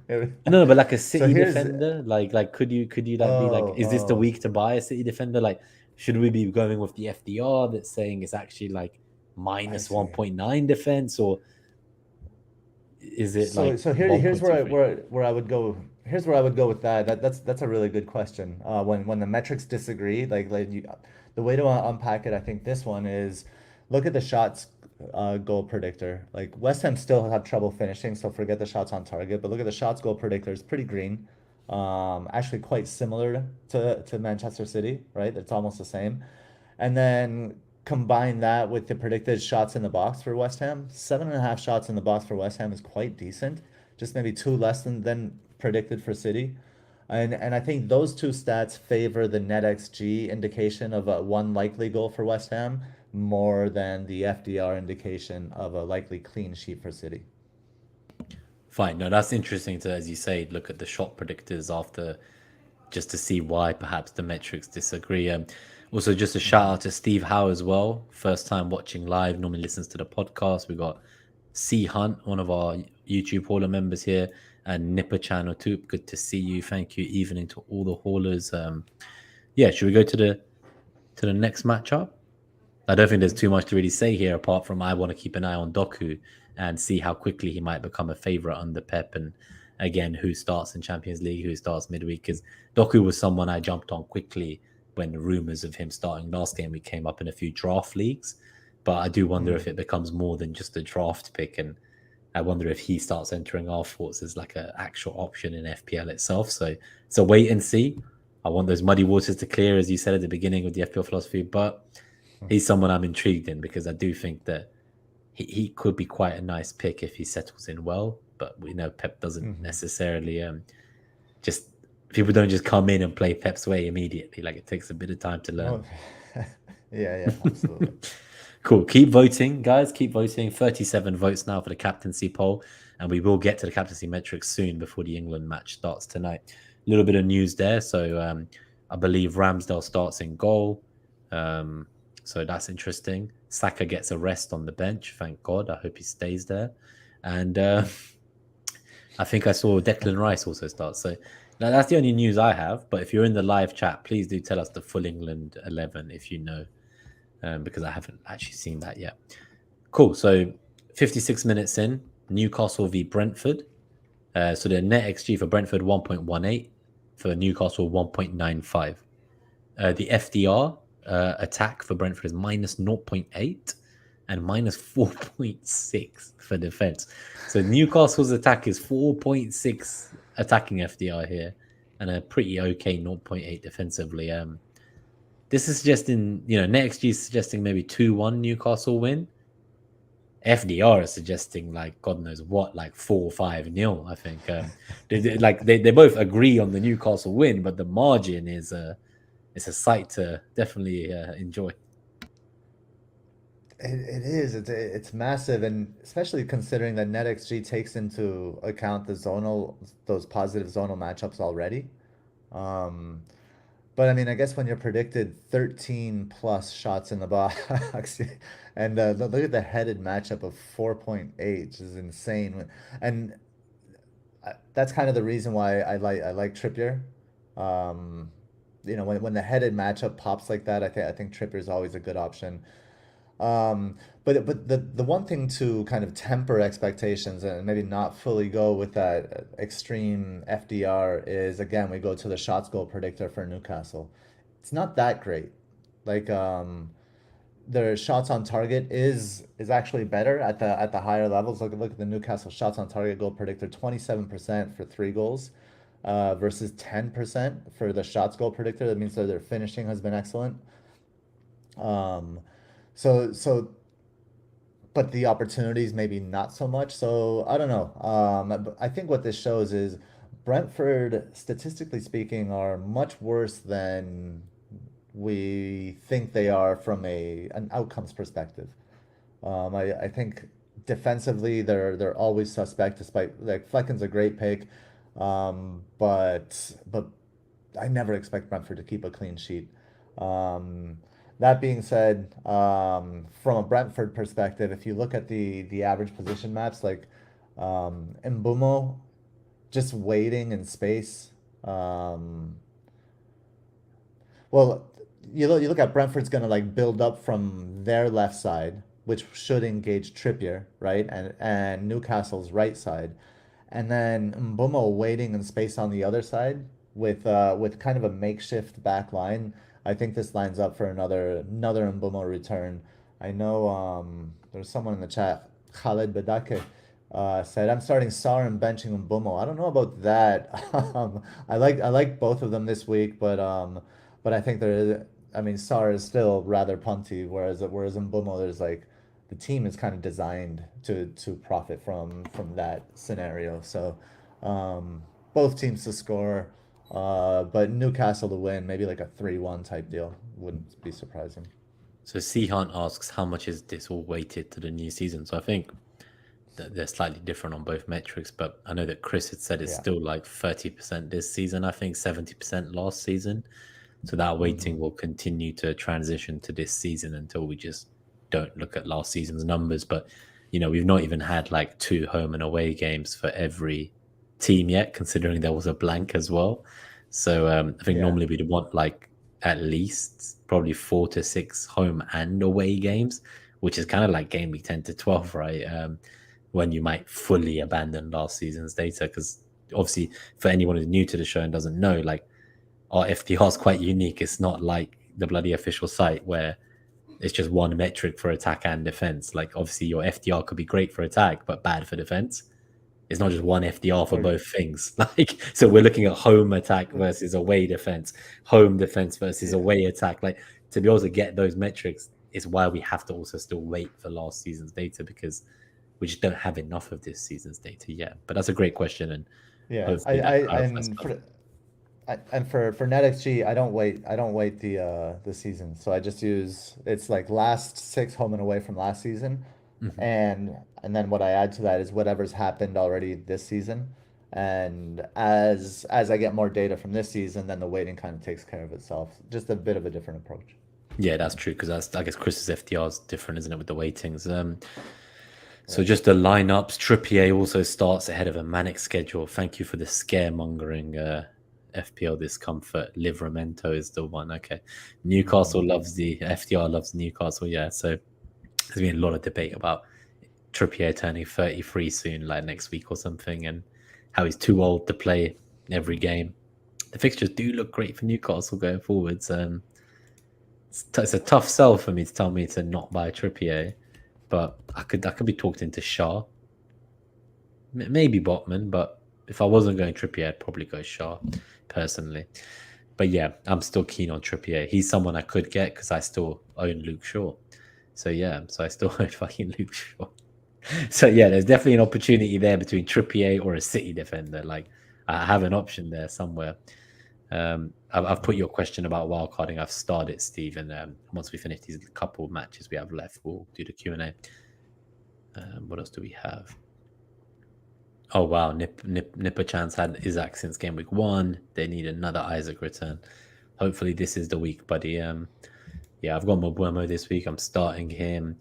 No, but like a City defender, like could you like be like, is this the week to buy a City defender? Like, should we be going with the FDR that's saying it's actually like minus 1.9 defense, or is it here's where I would go. Here's where I would go with that. That's a really good question. When the metrics disagree, the way to unpack it, I think this one is look at the goal predictor. Like West Ham still have trouble finishing, so forget the shots on target. But look at the shots goal predictor; it's pretty green. Actually quite similar to Manchester City, right? It's almost the same. And then combine that with the predicted shots in the box for West Ham. 7.5 shots in the box for West Ham is quite decent. Just maybe two less than predicted for City. And I think those two stats favor the NetxG indication of a one likely goal for West Ham more than the FDR indication of a likely clean sheet for City. Fine. No, that's interesting to, as you say, look at the shot predictors after just to see why perhaps the metrics disagree. Also, just a shout out to Steve Howe as well. First time watching live, normally listens to the podcast. We got C Hunt, one of our YouTube hauler members here, and Nipper Channel too. Good to see you. Thank you. Evening to all the haulers. Yeah, should we go to the next matchup? I don't think there's too much to really say here apart from I want to keep an eye on Doku and see how quickly he might become a favorite under Pep, and again who starts in Champions League, who starts midweek, because Doku was someone I jumped on quickly when the rumors of him starting last game we came up in a few draft leagues. But I do wonder if it becomes more than just a draft pick, and I wonder if he starts entering our thoughts as like an actual option in FPL itself. So wait and see. I want those muddy waters to clear, as you said at the beginning with the FPL philosophy, but he's someone I'm intrigued in because I do think that he could be quite a nice pick if he settles in well. But we know Pep doesn't necessarily just people don't just come in and play Pep's way immediately. Like it takes a bit of time to learn. Oh, yeah, absolutely. Cool. Keep voting, guys. Keep voting. 37 votes now for the captaincy poll, and we will get to the captaincy metrics soon before the England match starts tonight. A little bit of news there. So I believe Ramsdale starts in goal. So that's interesting. Saka gets a rest on the bench. Thank God. I hope he stays there. And I think I saw Declan Rice also start. So now that's the only news I have. But if you're in the live chat, please do tell us the full England 11 if you know, because I haven't actually seen that yet. Cool. So 56 minutes in, Newcastle v Brentford. So the NetxG for Brentford 1.18, for Newcastle 1.95. The FDR attack for Brentford is minus 0.8 and minus 4.6 for defense. So Newcastle's attack is 4.6 attacking FDR here and a pretty okay 0.8 defensively. This is suggesting, NetxG is suggesting maybe 2-1 Newcastle win. FDR is suggesting like God knows what, like 4-5-0. I think they both agree on the Newcastle win, but the margin is it's a sight to definitely enjoy. It is. It's massive, and especially considering that NetxG takes into account those positive zonal matchups already. Um, but I mean, I guess when you're predicted 13 plus shots in the box, and look at the headed matchup of 4.8, which is insane. And that's kind of the reason why I like Trippier. Um, when the headed matchup pops like that, I think Trippier is always a good option. But the one thing to kind of temper expectations and maybe not fully go with that extreme FDR is, again, we go to the shots goal predictor for Newcastle. It's not that great. Like their shots on target is actually better at the higher levels. Look at the Newcastle shots on target goal predictor, 27% for 3 goals, versus 10% for the shots goal predictor. That means that their finishing has been excellent. Um, so but the opportunities maybe not so much. So I don't know. I think what this shows is Brentford, statistically speaking, are much worse than we think they are from an outcomes perspective. I think defensively they're always suspect, despite like Flecken's a great pick, but I never expect Brentford to keep a clean sheet. Um, that being said, from a Brentford perspective, if you look at the average position maps, like Mbumo just waiting in space. Um, well, you look at Brentford's gonna like build up from their left side, which should engage Trippier, right? And Newcastle's right side. And then Mbumo waiting in space on the other side with kind of a makeshift back line. I think this lines up for another Mbumo return. I know there's someone in the chat, Khaled Badake, said I'm starting Sar and benching Mbumo. I don't know about that. I like both of them this week, but I think there is. I mean, Sar is still rather punty, whereas Mbumo, there's like the team is kind of designed to profit from that scenario. So both teams to score, but Newcastle to win, maybe like a 3-1 type deal. Wouldn't be surprising. So C Hunt asks, how much is this all weighted to the new season? So I think that they're slightly different on both metrics, but I know that Chris had said it's still like 30% this season. I think 70% last season. So that weighting will continue to transition to this season until we just don't look at last season's numbers. But, we've not even had like 2 home and away games for every team yet, considering there was a blank as well. So I think normally we'd want like at least probably 4 to 6 home and away games, which is kind of like game week 10 to 12, right? When you might fully abandon last season's data. Because obviously, for anyone who's new to the show and doesn't know, like, our FPR is quite unique. It's not like the bloody official site where it's just one metric for attack and defense. Like, obviously, your FDR could be great for attack, but bad for defense. It's not just one FDR for both things. Like, so we're looking at home attack versus away defense, home defense versus away attack. Like, to be able to get those metrics is why we have to also still wait for last season's data, because we just don't have enough of this season's data yet. But that's a great question, and hopefully that clarifies stuff. And for NetxG, I don't wait the season. So I just use, it's like last 6 home and away from last season. And then what I add to that is whatever's happened already this season. And as I get more data from this season, then the weighting kind of takes care of itself. Just a bit of a different approach. Yeah, that's true, because I guess Chris's FDR is different, isn't it, with the weightings? So just the lineups. Trippier also starts ahead of a manic schedule. Thank you for the scaremongering. FPL discomfort. Livramento is the one. Okay, Newcastle loves the FDR loves Newcastle. Yeah, so there's been a lot of debate about Trippier turning 33 soon, like next week or something, and how he's too old to play every game. The fixtures do look great for Newcastle going forwards. It's a tough sell for me to tell me to not buy Trippier, but I could be talked into Shaw, maybe Botman, but if I wasn't going Trippier, I'd probably go Shaw personally. But yeah, I'm still keen on Trippier. He's someone I could get because I still own Luke Shaw. So yeah, so I still own fucking Luke Shaw. So yeah, there's definitely an opportunity there between Trippier or a City defender. Like, I have an option there somewhere. I've put your question about wildcarding. I've started, Steve, and once we finish these couple of matches we have left, we'll do the Q&A. What else do we have? Oh wow, Nipper Chance had Isaac since game week 1. They need another Isaac return. Hopefully this is the week, buddy. Yeah, I've got Mbuemo this week. I'm starting him.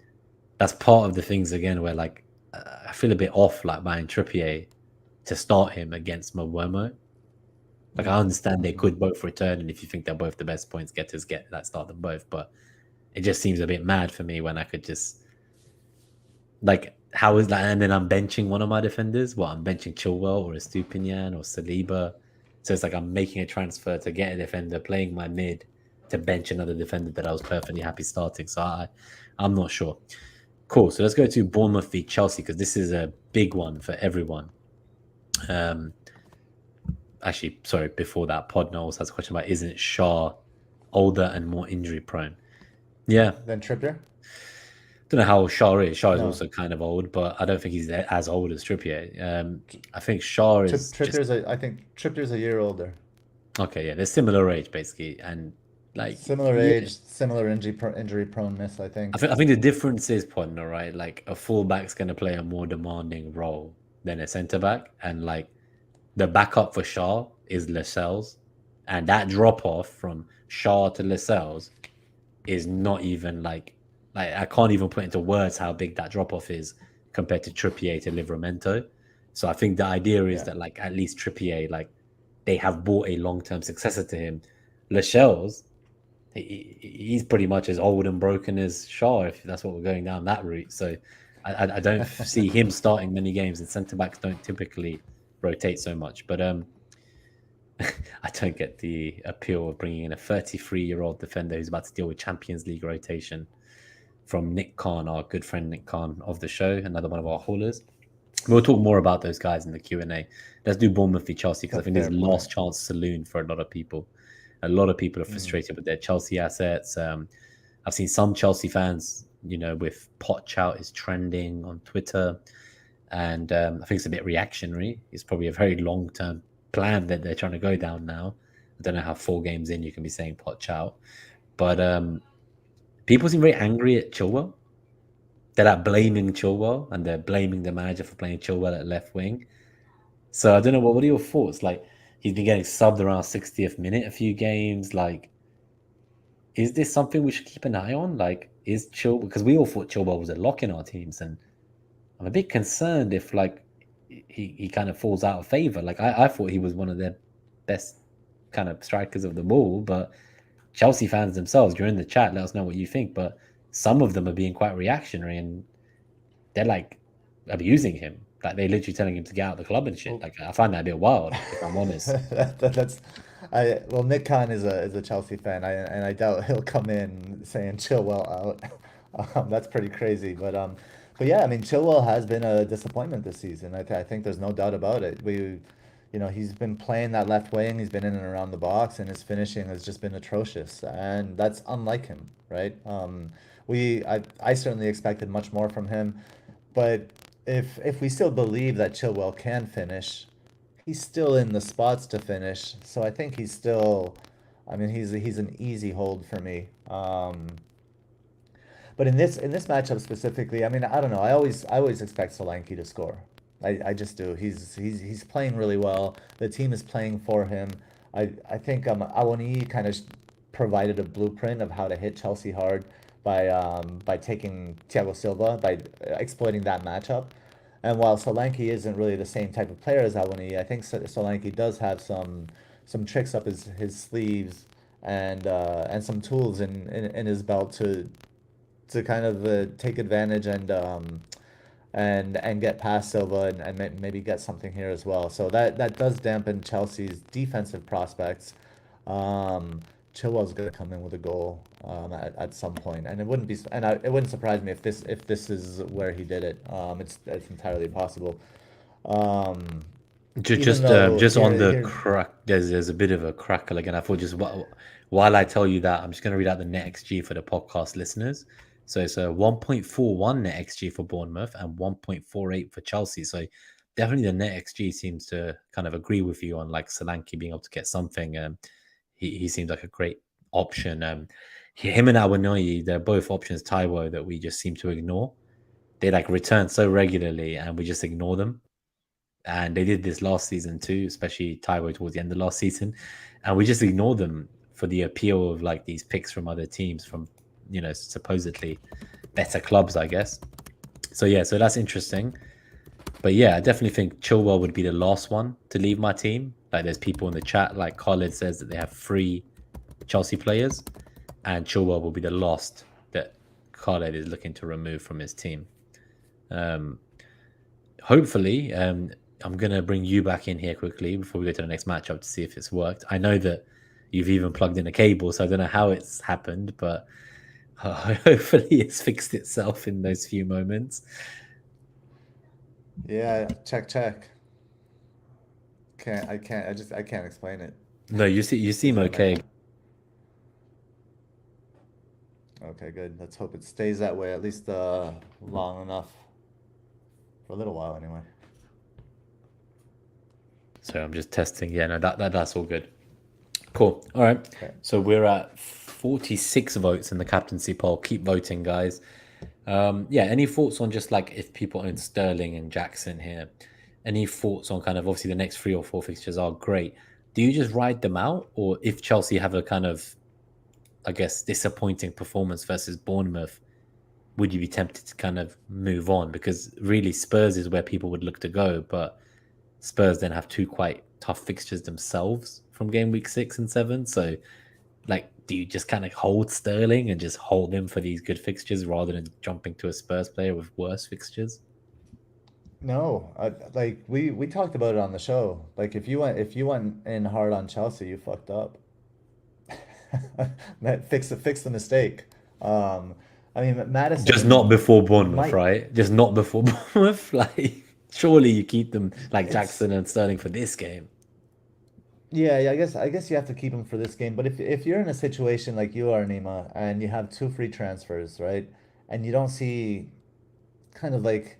That's part of the things again where like I feel a bit off like buying Trippier to start him against Mbuemo. Like, I understand they could both return, and if you think they're both the best points getters, start them both. But it just seems a bit mad for me when I could just like, how is that? And then I'm benching one of my defenders. Well, I'm benching Chilwell or Estupinian or Saliba. So it's like I'm making a transfer to get a defender, playing my mid to bench another defender that I was perfectly happy starting. So I'm not sure. Cool. So let's go to Bournemouth v Chelsea, because this is a big one for everyone. Actually, sorry, before that, Podno also has a question about, isn't Shaw older and more injury prone? Yeah. Then Trippier? Don't know how old Shaw is. Shaw is also kind of old, but I don't think he's as old as Trippier. I think Shaw is I think Trippier's a year older. Okay, yeah, they're similar age basically, and like similar age, similar injury proneness. I think the difference is, Podno, right? Like, a fullback's going to play a more demanding role than a centre back, and like the backup for Shaw is Lascelles, and that drop off from Shaw to Lascelles is not even like I can't even put into words how big that drop off is compared to Trippier to Livramento. So I think the idea is that like at least Trippier, like, they have bought a long-term successor to him. Lascelles, he's pretty much as old and broken as Shaw, if that's what we're going down that route. So I don't see him starting many games, and centre backs don't typically rotate so much. But I don't get the appeal of bringing in a 33-year-old defender who's about to deal with Champions League rotation. from Nick Khan, our good friend Nick Khan of the show, another one of our haulers. We'll talk more about those guys in the Q&A. Let's do Bournemouth v Chelsea because I think there's last chance saloon for a lot of people. A lot of people are frustrated with their Chelsea assets. I've seen some Chelsea fans, with Poch out is trending on Twitter. And I think it's a bit reactionary. It's probably a very long-term plan that they're trying to go down now. I don't know how 4 games in you can be saying Poch out. But people seem very angry at Chilwell. They're like blaming Chilwell and they're blaming the manager for playing Chilwell at left wing. So I don't know, what are your thoughts? Like, he's been getting subbed around 60th minute a few games. Like, is this something we should keep an eye on? Like, is Chilwell, because we all thought Chilwell was a lock in our teams, and I'm a bit concerned if like he kind of falls out of favor. Like I thought he was one of their best kind of strikers of the ball, but Chelsea fans themselves, you're in the chat, let us know what you think. But some of them are being quite reactionary and they're like abusing him. Like they're literally telling him to get out of the club and shit. Like I find that a bit wild, if I'm honest. Well, Nick Khan is a Chelsea fan, and I doubt he'll come in saying Chilwell out. That's pretty crazy, but yeah, I mean Chilwell has been a disappointment this season. I think there's no doubt about it. He's been playing that left wing. He's been in and around the box, and his finishing has just been atrocious, and that's unlike him, right? I certainly expected much more from him, but if we still believe that Chilwell can finish, he's still in the spots to finish. So I think he's still, I mean, he's an easy hold for me. But in this matchup specifically, I mean, I don't know. I always expect Solanke to score. I just do. He's playing really well. The team is playing for him. I think Awoniyi kind of provided a blueprint of how to hit Chelsea hard by taking Thiago Silva, by exploiting that matchup. And while Solanke isn't really the same type of player as Awoniyi, I think Solanke does have some tricks up his sleeves and some tools in his belt to kind of take advantage and get past Silva and maybe get something here as well. So that does dampen Chelsea's defensive prospects. Chilwell's going to come in with a goal at some point, and it wouldn't surprise me if this is where he did it. It's entirely possible. Just on the crack, there's a bit of a crackle again. I thought just while I tell you that, I'm just going to read out the NetxG for the podcast listeners. So it's a 1.41 NetxG for Bournemouth and 1.48 for Chelsea. So definitely the NetxG seems to kind of agree with you on like Solanke being able to get something. He seems like a great option. Him and Awoniyi, they're both options, Taiwo, that we just seem to ignore. They like return so regularly and we just ignore them. And they did this last season too, especially Taiwo towards the end of last season. And we just ignore them for the appeal of like these picks from other teams, from supposedly better clubs, I guess. So yeah, so that's interesting. But yeah, I definitely think Chilwell would be the last one to leave my team. Like there's people in the chat, like Khalid says that they have 3 Chelsea players, and Chilwell will be the last that Khalid is looking to remove from his team. Hopefully, I'm going to bring you back in here quickly before we go to the next matchup to see if it's worked. I know that you've even plugged in a cable, so I don't know how it's happened, but hopefully it's fixed itself in those few moments. Yeah, check. I can't explain it. No, you seem okay. Okay, good. Let's hope it stays that way at least long enough. For a little while anyway. So I'm just testing. Yeah, no, that's all good. Cool. All right. Okay. So we're at 46 votes in the captaincy poll. Keep voting, guys. Yeah, any thoughts on just like if people own Sterling and Jackson here? Any thoughts on kind of, obviously the next 3 or 4 fixtures are great. Do you just ride them out? Or if Chelsea have a kind of, I guess, disappointing performance versus Bournemouth, would you be tempted to kind of move on? Because really Spurs is where people would look to go, but Spurs then have 2 quite tough fixtures themselves from game week 6 and 7. So like, do you just kind of hold Sterling and just hold him for these good fixtures rather than jumping to a Spurs player with worse fixtures? No, like we talked about it on the show. Like if you went in hard on Chelsea, you fucked up. Fix the mistake. I mean, Madison Just not before Bournemouth, might. right? Just not before Bournemouth. Like, surely you keep them like It's Jackson and Sterling for this game. yeah. I guess you have to keep him for this game. But if you're in a situation like you are, Nima, and you have two free transfers, right, and you don't see kind of like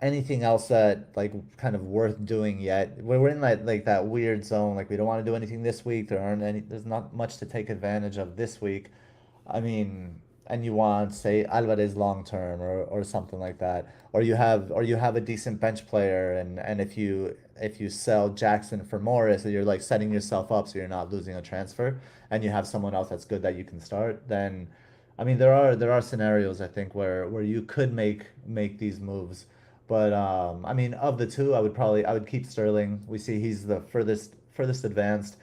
anything else that like kind of worth doing yet. We're in that weird zone. Like we don't want to do anything this week. There's not much to take advantage of this week. I mean, and you want say Alvarez long term or something like that, or you have a decent bench player, and if you sell Jackson for Morris, so you're like setting yourself up so you're not losing a transfer, and you have someone else that's good that you can start. Then, I mean, there are scenarios I think where you could make these moves. But I mean, of the two, I would keep Sterling. We see he's the furthest advanced,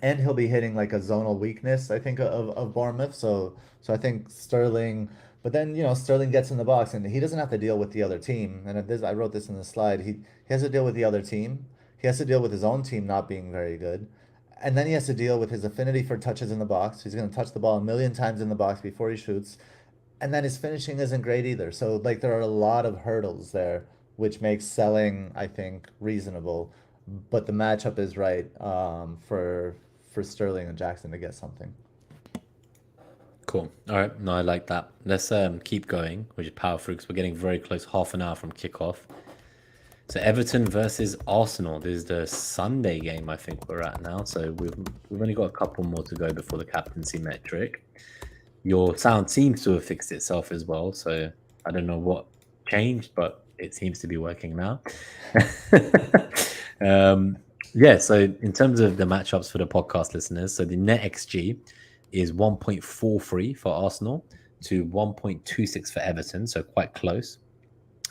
and he'll be hitting like a zonal weakness, I think, of Bournemouth. So I think Sterling. But then Sterling gets in the box and he doesn't have to deal with the other team. And I wrote this in the slide. He has to deal with the other team. He has to deal with his own team not being very good. And then he has to deal with his affinity for touches in the box. He's going to touch the ball a million times in the box before he shoots. And then his finishing isn't great either. So like there are a lot of hurdles there, which makes selling, I think, reasonable. But the matchup is right for Sterling and Jackson to get something. Cool. All right. No, I like that. Let's keep going, which is powerful because we're getting very close, half an hour from kickoff. So Everton versus Arsenal. This is the Sunday game I think we're at now. So we've only got a couple more to go before the captaincy metric. Your sound seems to have fixed itself as well. So I don't know what changed, but it seems to be working now. Yeah, so in terms of the matchups for the podcast listeners, so the NetxG is 1.43 for Arsenal to 1.26 for Everton, so quite close.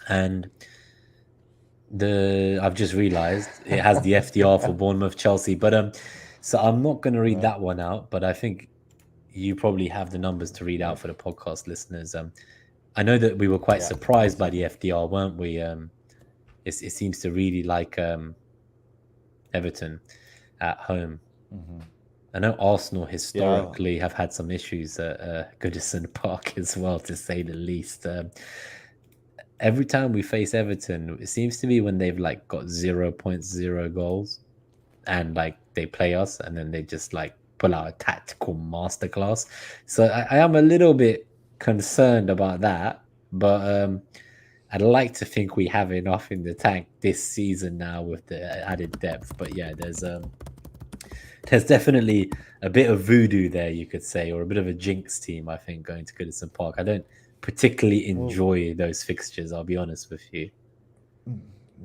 And I've just realized it has the FDR for Bournemouth, Chelsea, but so I'm not going to read that one out, but I think you probably have the numbers to read out for the podcast listeners. I know that we were quite surprised by the FDR, weren't we? It seems to really like Everton at home. Mm-hmm. I know Arsenal historically have had some issues at Goodison Park as well, to say the least. Every time we face Everton, it seems to be when they've like got 0.0 goals and like they play us and then they just like pull out a tactical masterclass. So I am a little bit concerned about that, but I'd like to think we have enough in the tank this season now with the added depth. But yeah, there's definitely a bit of voodoo there, you could say, or a bit of a jinx team, I think, going to Goodison Park. I don't particularly enjoy those fixtures, I'll be honest with you.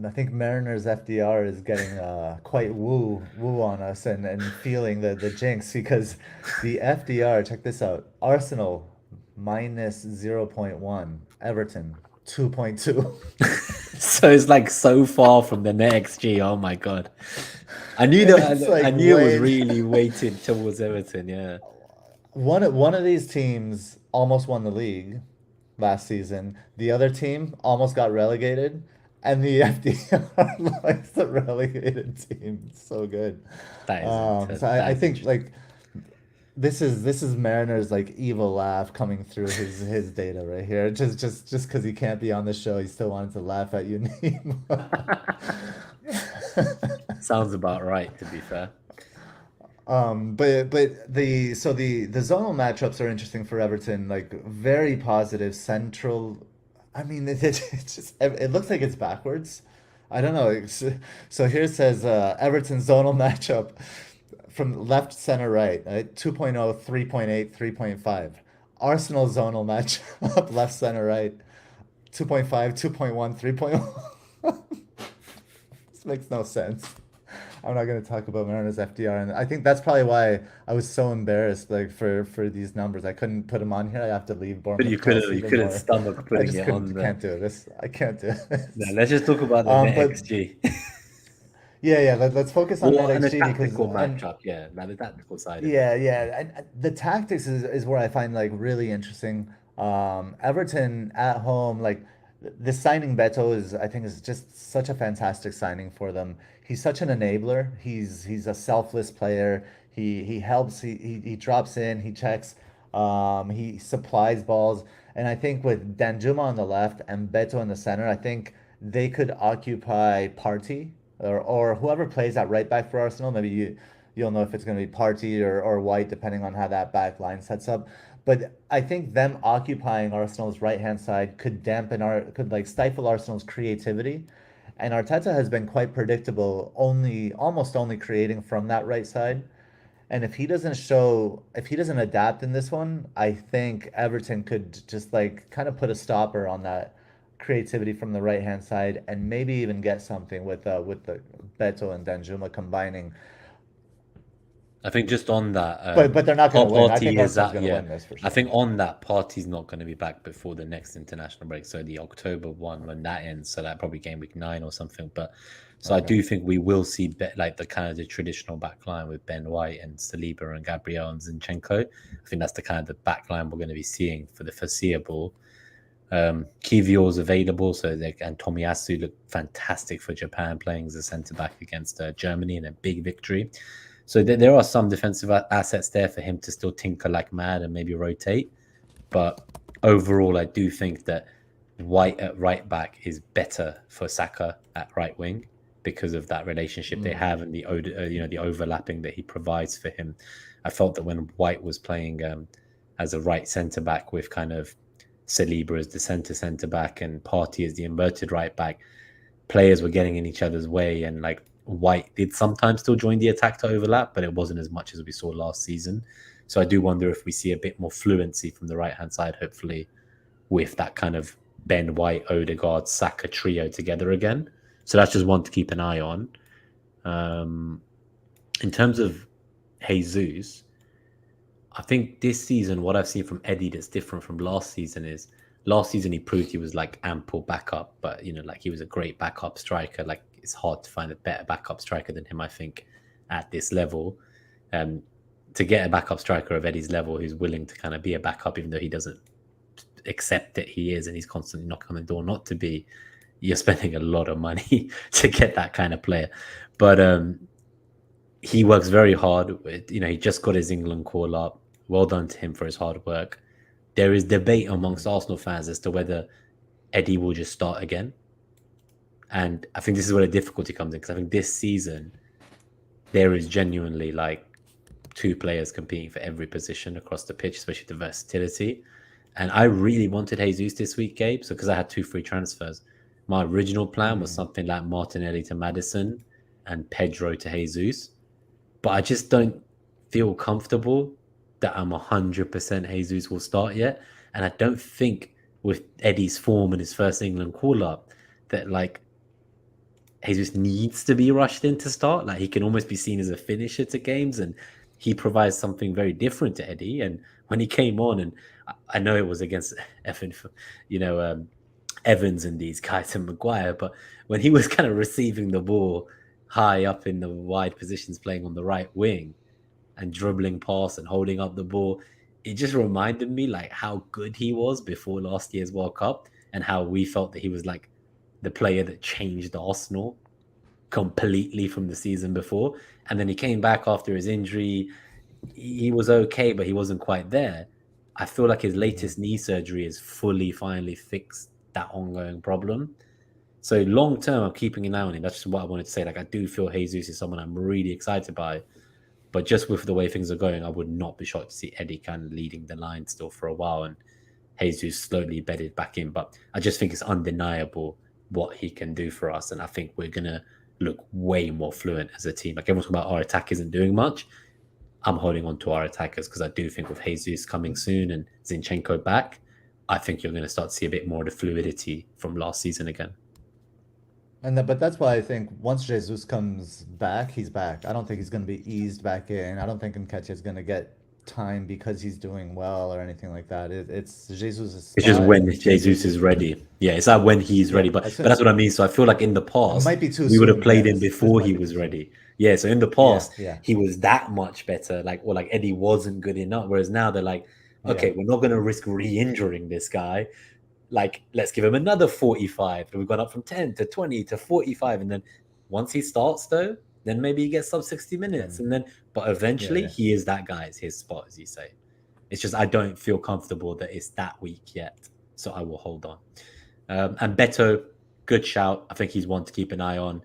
I think Mariners FDR is getting quite woo on us and feeling the jinx, because the FDR, check this out, Arsenal minus 0.1, Everton 2.2. So it's like so far from the NetxG. Oh my god. I knew that like I knew it was really weighted towards Everton, yeah. One of these teams almost won the league last season. The other team almost got relegated, and the FDR likes the relegated team. It's so good. So I think like this is Mariner's like evil laugh coming through his data right here. Just because he can't be on the show, he still wanted to laugh at you, Nima. Sounds about right, to be fair. But the zonal matchups are interesting for Everton, like very positive central. I mean, it's just it looks like it's backwards. I don't know. So here it says Everton zonal matchup from left, center, right. 2.0, 3.8, 3.5. Arsenal zonal matchup left, center, right. 2.5, 2.1, 3.1. This makes no sense. I'm not going to talk about Mariners FDR, and I think that's probably why I was so embarrassed, like for these numbers. I couldn't put them on here. I have to leave Bournemouth. But you couldn't stomach putting it on there. Can't do this. I can't do it. No, let's just talk about the NetxG. Yeah. Let's focus on NetxG, and the because tactical matchup. Yeah, the tactical side. Yeah. And the tactics is where I find like really interesting. Everton at home, like the signing Beto I think is just such a fantastic signing for them. He's such an enabler. He's a selfless player. He helps. He drops in. He checks. He supplies balls, and I think with Danjuma on the left and Beto in the center, I think they could occupy Partey or whoever plays at right back for Arsenal. Maybe you'll know if it's going to be Partey or White, depending on how that back line sets up. But I think them occupying Arsenal's right hand side could could like stifle Arsenal's creativity. And Arteta has been quite predictable, almost only creating from that right side. And if he doesn't adapt in this one, I think Everton could just like kind of put a stopper on that creativity from the right hand side, and maybe even get something with the Beto and Danjuma combining. I think just on that, But they're not going to win. I think Party is Arsenal's that, going to yeah. win this for sure. I think on that, Party's not going to be back before the next international break. So the October one, when that ends, so that probably game week 9 or something. But so I do think we will see like the kind of the traditional back line with Ben White and Saliba and Gabriel and Zinchenko. I think that's the kind of the back line we're going to be seeing for the foreseeable. Kivior's available, so and Tomiyasu looked fantastic for Japan, playing as a centre back against Germany in a big victory. So there are some defensive assets there for him to still tinker like mad and maybe rotate. But overall, I do think that White at right back is better for Saka at right wing because of that relationship they have and the the overlapping that he provides for him. I felt that when White was playing as a right centre back with kind of Saliba as the centre back and Partey as the inverted right back, players were getting in each other's way, and like White did sometimes still join the attack to overlap, but it wasn't as much as we saw last season. So I do wonder if we see a bit more fluency from the right hand side, hopefully, with that kind of Ben White, Odegaard, Saka trio together again. So that's just one to keep an eye on. In terms of Jesus, I think this season, what I've seen from Eddie that's different from last season is last season he proved he was like ample backup, but like he was a great backup striker. Like it's hard to find a better backup striker than him, I think, at this level. To get a backup striker of Eddie's level who's willing to kind of be a backup, even though he doesn't accept that he is and he's constantly knocking on the door not to be, you're spending a lot of money to get that kind of player. But he works very hard. He just got his England call up. Well done to him for his hard work. There is debate amongst Arsenal fans as to whether Eddie will just start again. And I think this is where the difficulty comes in, because I think this season there is genuinely like 2 players competing for every position across the pitch, especially the versatility. And I really wanted Jesus this week, Gabe, so because I had 2 free transfers. My original plan was something like Martinelli to Maddison and Pedro to Jesus. But I just don't feel comfortable that I'm 100% Jesus will start yet. And I don't think with Eddie's form and his first England call-up that like Jesus needs to be rushed in to start. Like he can almost be seen as a finisher to games, and he provides something very different to Eddie. And when he came on, and I know it was against Evans and these guys and Maguire, but when he was kind of receiving the ball high up in the wide positions, playing on the right wing and dribbling past and holding up the ball, it just reminded me like how good he was before last year's World Cup and how we felt that he was like the player that changed Arsenal completely from the season before. And then he came back after his injury. He was okay, but he wasn't quite there. I feel like his latest knee surgery has finally fixed that ongoing problem. So long term, I'm keeping an eye on him. That's just what I wanted to say. Like I do feel Jesus is someone I'm really excited by. But just with the way things are going, I would not be shocked to see Eddie kind of leading the line still for a while and Jesus slowly bedded back in. But I just think it's undeniable what he can do for us. And I think we're going to look way more fluent as a team. Like everyone's talking about our attack isn't doing much. I'm holding on to our attackers because I do think with Jesus coming soon and Zinchenko back, I think you're going to start to see a bit more of the fluidity from last season again. But that's why I think once Jesus comes back, he's back. I don't think he's going to be eased back in. I don't think Nketiah is going to get time because he's doing well or anything like that. It's Jesus. It's just when Jesus is ready. Yeah, it's like when he's ready. But that's what I mean. So I feel like in the past, we would have played him before he was ready. Yeah, so in the past, he was that much better. Like Eddie wasn't good enough. Whereas now they're like, okay, we're not going to risk re-injuring this guy. Like, let's give him another 45. And we've gone up from 10 to 20 to 45. And then once he starts, though, then maybe he gets sub 60 minutes. And then, but eventually he is that guy. It's his spot, as you say. It's just I don't feel comfortable that it's that week yet, so I will hold on. And Beto, good shout. I think he's one to keep an eye on.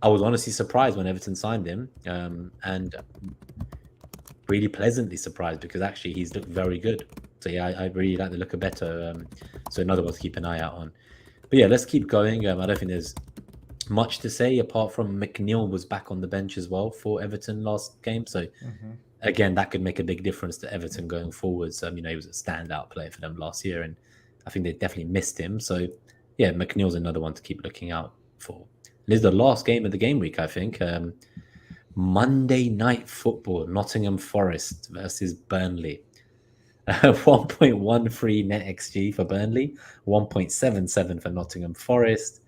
I was honestly surprised when Everton signed him, and really pleasantly surprised because actually he's looked very good. So yeah, I really like the look of Beto. So another one to keep an eye out on. But yeah, let's keep going. I don't think there's much to say apart from McNeil was back on the bench as well for Everton last game. So again, that could make a big difference to Everton going forwards. He was a standout player for them last year, and I think they definitely missed him. So yeah, McNeil's another one to keep looking out for. This is the last game of the game week, I think. Monday Night Football, Nottingham Forest versus Burnley. 1.13 NetxG for Burnley, 1.77 for Nottingham Forest,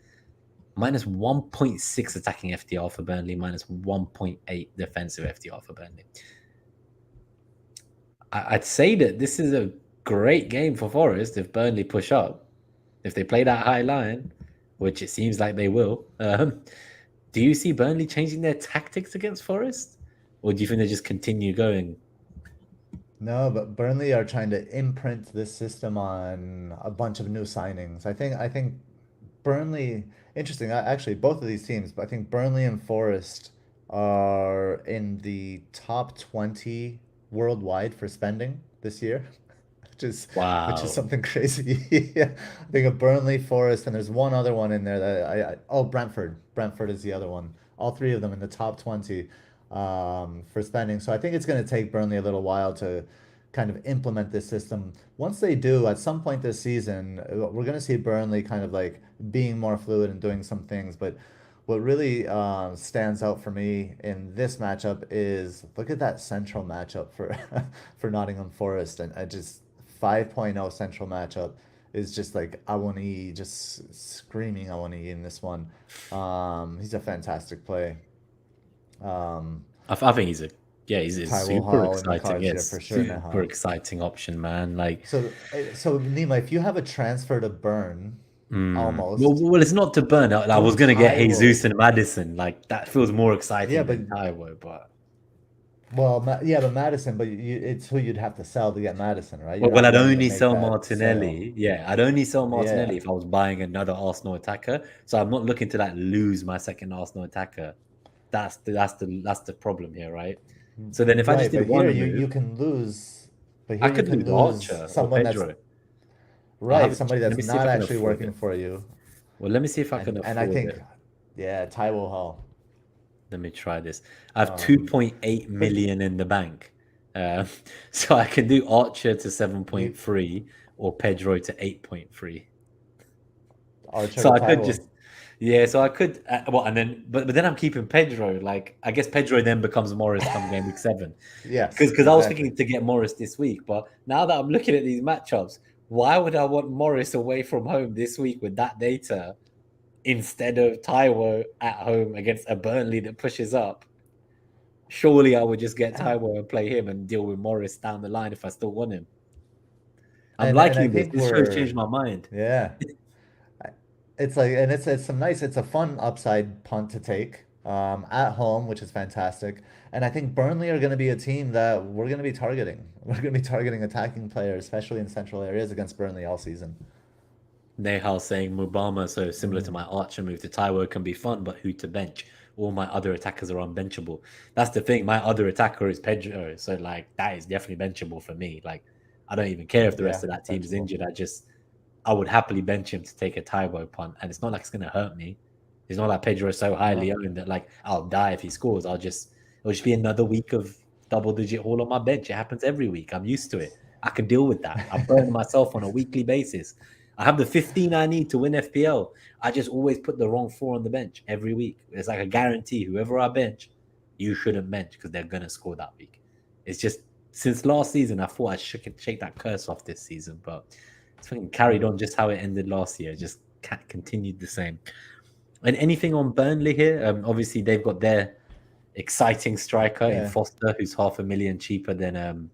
minus 1.6 attacking FTR for Burnley, minus 1.8 defensive FTR for Burnley. I'd say that this is a great game for Forest if Burnley push up. If they play that high line, which it seems like they will. Do you see Burnley changing their tactics against Forest? Or do you think they just continue going? No, but Burnley are trying to imprint this system on a bunch of new signings. I think Burnley, interesting. Actually, both of these teams, but I think Burnley and Forest are in the top 20 worldwide for spending this year, which is something crazy. Yeah. I think of Burnley, Forest, and there's one other one in there that Brentford. Brentford is the other one. All three of them in the top 20 for spending. So I think it's going to take Burnley a little while to kind of implement this system. Once they do, at some point this season, we're going to see Burnley kind of like being more fluid and doing some things. But what really stands out for me in this matchup is look at that central matchup for for Nottingham Forest, and I just 5.0 central matchup is just like Awoniyi, just screaming Awoniyi in this one. He's a fantastic play. I think he's a super exciting, super exciting option, man. Like so Nima, if you have a transfer to Burn, almost. Well, it's not to Burn. I was gonna get Jesus and Madison. Like that feels more exciting than Taiwo, but. Well, but Madison, but it's who you'd have to sell to get Madison, right? Well, I'd only sell Martinelli. Yeah, I'd only sell Martinelli if I was buying another Arsenal attacker. So I'm not looking to lose my second Arsenal attacker. That's the problem here, right? So then if I just did one move, you can lose. But here I could lose Archer someone or Pedro. Somebody that's not actually working for you. Well, let me see if I can afford it. And I think, Taiwo Hall. Let me try this. I have 2.8 million in the bank. So I can do Archer to 7.3 or Pedro to 8.3. So I could just, so I could, but then I'm keeping Pedro. Like, I guess Pedro then becomes Morris come game week 7. Yeah. Because I was thinking to get Morris this week. But now that I'm looking at these matchups, why would I want Morris away from home this week with that data instead of Taiwo at home against a Burnley that pushes up? Surely I would just get Taiwo and play him and deal with Morris down the line if I still want him. I'm liking this. This show's changed my mind. Yeah. It's like, and it's a fun upside punt to take at home, which is fantastic. And I think Burnley are going to be a team that we're going to be targeting. We're going to be targeting attacking players, especially in central areas against Burnley all season. Nehal saying Mubama, so similar to my Archer move to Taiwo, can be fun, but who to bench? All my other attackers are unbenchable. That's the thing. My other attacker is Pedro, so that is definitely benchable for me. I don't even care if the rest of that team is injured. I would happily bench him to take a Taiwo punt, and it's not like it's going to hurt me. It's not like Pedro is so highly owned that I'll die if he scores. It'll just be another week of double-digit haul on my bench. It happens every week. I'm used to it. I can deal with that. I burn myself on a weekly basis. I have the 15 I need to win FPL. I just always put the wrong 4 on the bench every week. It's like a guarantee. Whoever I bench, you shouldn't bench because they're going to score that week. It's just since last season, I thought I should shake that curse off this season, but it's fucking carried on just how it ended last year. Just continued the same. And anything on Burnley here? Obviously, they've got their exciting striker in Foster, who's $500,000 cheaper than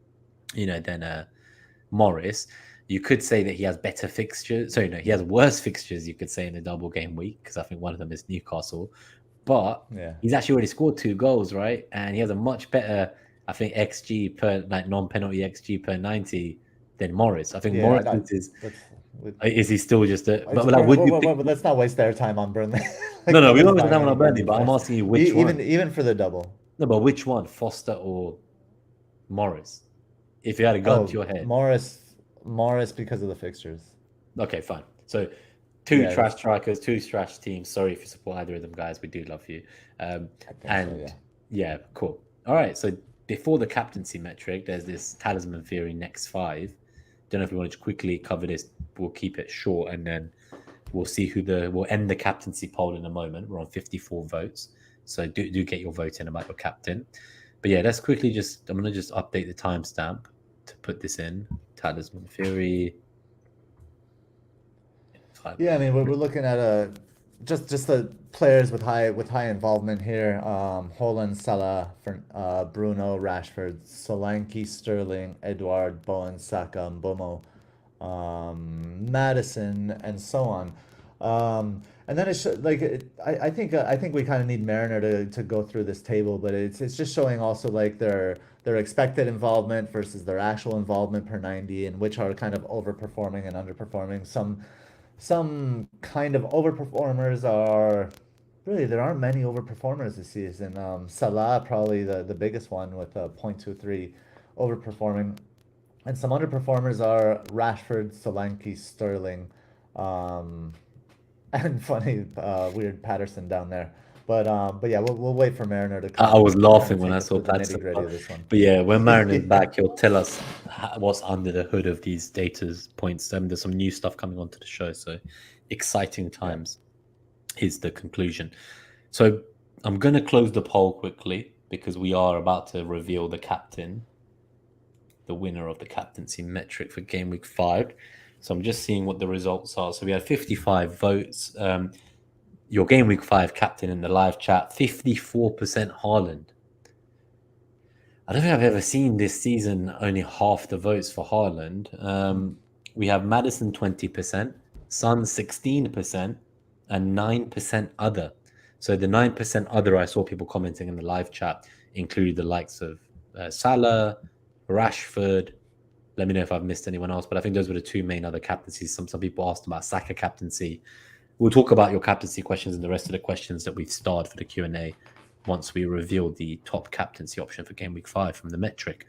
Morris. You could say that he has better fixtures. Sorry, no, he has worse fixtures, you could say, in a double game week, because I think one of them is Newcastle. But he's actually already scored 2 goals, right? And he has a much better I think XG per like non-penalty XG per 90 than Morris. I think Yeah, Morris is he still just a but like would you pick let's not waste our time on Burnley. no we nobody's don't have buying on any Burnley, Burnley but I'm players. asking you which one. Even for the double. No, but which one? Foster or Morris? If you had a gun to your head. Morris because of the fixtures. Okay, fine. So two trash strikers, two trash teams. Sorry if you support either of them, guys. We do love you. Yeah, cool. All right. So before the captaincy metric, there's this Talisman theory next 5. Don't know if we want to quickly cover this. We'll keep it short, and then we'll see we'll end the captaincy poll in a moment. We're on 54 votes, so do get your vote in about your captain. But yeah, let's quickly I'm gonna just update the timestamp to put this in. Talisman theory. Yeah, I mean we're looking at just the players with high involvement here. Haaland, Salah, Bruno, Rashford, Solanke, Sterling, Edouard, Bowen, Saka, Mbomo, Madison, and so on. And then I think we kind of need Mariner to go through this table, but it's just showing also like their expected involvement versus their actual involvement per 90, and which are kind of overperforming and underperforming. Some kind of overperformers are really, there aren't many overperformers this season. Salah probably the biggest one with 0.23 overperforming, and some underperformers are Rashford, Solanke, Sterling, and funny weird Patterson down there. But yeah, we'll wait for Mariner to come. I was laughing when I saw Patterson. But yeah, when Mariner's back, he'll tell us what's under the hood of these data's points. There's some new stuff coming onto the show, so exciting times is the conclusion. So I'm going to close the poll quickly because we are about to reveal the captain, the winner of the captaincy metric for Game Week 5. So I'm just seeing what the results are. So we had 55 votes. Your Game Week 5 captain in the live chat, 54% Haaland. I don't think I've ever seen this season only half the votes for Haaland. We have Madison 20%, Son 16%, and 9% other. So the 9% other, I saw people commenting in the live chat, included the likes of Salah, Rashford. Let me know if I've missed anyone else, but I think those were the two main other captaincies. Some people asked about Saka captaincy. We'll talk about your captaincy questions and the rest of the questions that we've starred for the Q&A once we reveal the top captaincy option for Game Week 5 from the metric.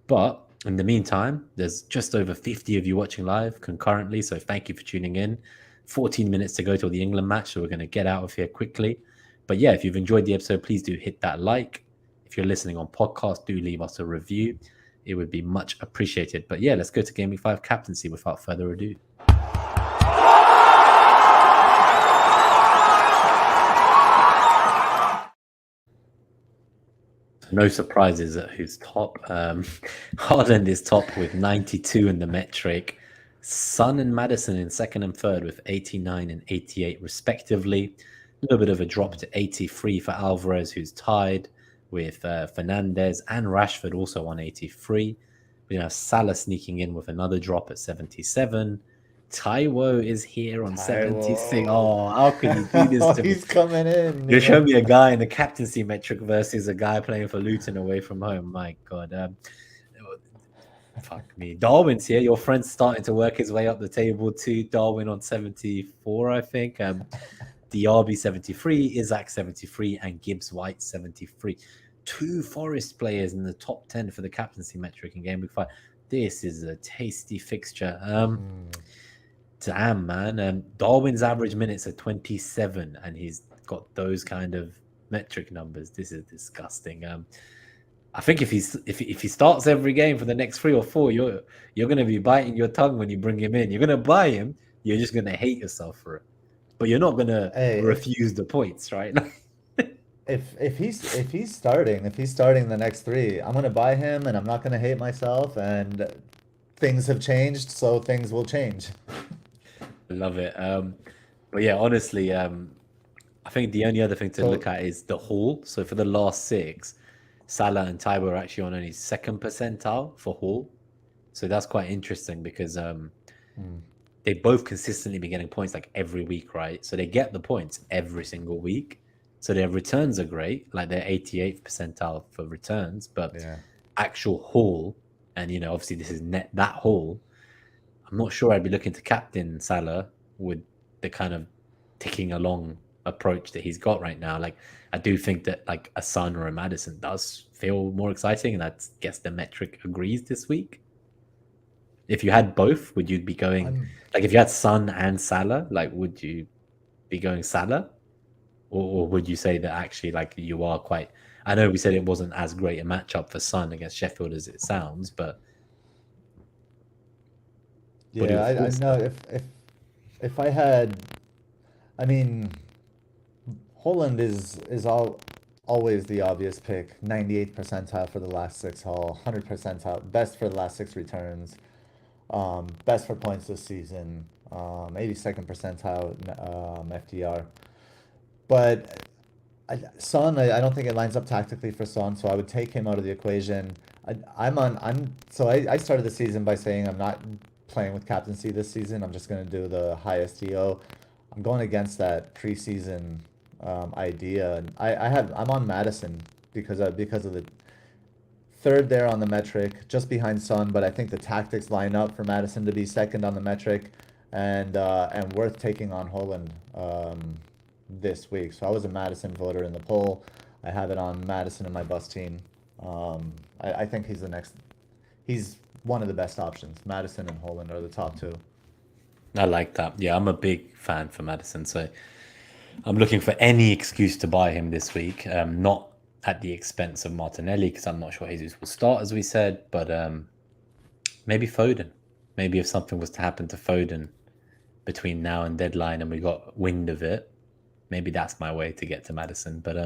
But in the meantime, there's just over 50 of you watching live concurrently, so thank you for tuning in. 14 minutes to go till the England match, so we're going to get out of here quickly. But yeah, if you've enjoyed the episode, please do hit that like. If you're listening on podcast, do leave us a review. It would be much appreciated. But yeah, let's go to Game Week 5 captaincy without further ado. No surprises at who's top. Haaland is top with 92 in the metric. Son and Madison in second and third with 89 and 88 respectively. A little bit of a drop to 83 for Alvarez, who's tied with Fernandez, and Rashford also on 83. We have Salah sneaking in with another drop at 77. Taiwo is here on 76. Oh, how could you do this to me? He's coming in. You showed me a guy in the captaincy metric versus a guy playing for Luton away from home. My God. Fuck me. Darwin's here. Your friend's starting to work his way up the table too. Darwin on 74, I think. Diaby 73, Isaac 73, and Gibbs White 73. 2 Forest players in the top 10 for the captaincy metric in Game Week 5. This is a tasty fixture. Damn, man. Darwin's average minutes are 27, and he's got those kind of metric numbers. This is disgusting. I think if he starts every game for the next 3 or 4, you're going to be biting your tongue when you bring him in. You're going to buy him. You're just going to hate yourself for it. But you're not going to refuse the points, right? If he's starting the next 3, I'm going to buy him, and I'm not going to hate myself. And things have changed, so things will change. Love it. But yeah, honestly, I think the only other thing to look at is the haul. So for the last 6, Salah and Taiwo are actually on only 2nd percentile for haul. So that's quite interesting because they both consistently been getting points like every week, right? So they get the points every single week. So their returns are great, like they're 88th percentile for returns, but actual haul, and obviously this is Net That Haul, I'm not sure I'd be looking to captain Salah with the kind of ticking along approach that he's got right now. Like, I do think that like a Son or a Maddison does feel more exciting, and I guess the metric agrees this week. If you had both, would you be going like if you had Son and Salah, like would you be going Salah, or would you say that actually like you are quite? I know we said it wasn't as great a matchup for Son against Sheffield as it sounds, but Yeah, I know if I had, I mean, Holland is always the obvious pick. 98th percentile for the last 6 haul, 100 percentile, best for the last 6 returns, best for points this season, 82nd percentile FDR. But Son, I don't think it lines up tactically for Son, so I would take him out of the equation. I started the season by saying I'm not playing with captaincy this season. I'm just going to do the highest EO. I'm going against that preseason idea. And I'm on Maddison because of the third there on the metric, just behind Son. But I think the tactics line up for Maddison to be second on the metric, and worth taking on Holland this week. So I was a Maddison voter in the poll. I have it on Maddison in my bus team. I think he's one of the best options. Maddison and Holland are the top 2. I like that. Yeah, I'm a big fan for Maddison, so I'm looking for any excuse to buy him this week. Not at the expense of Martinelli, because I'm not sure Jesus will start, as we said, but maybe Foden. Maybe if something was to happen to Foden between now and deadline and we got wind of it, maybe that's my way to get to Maddison. But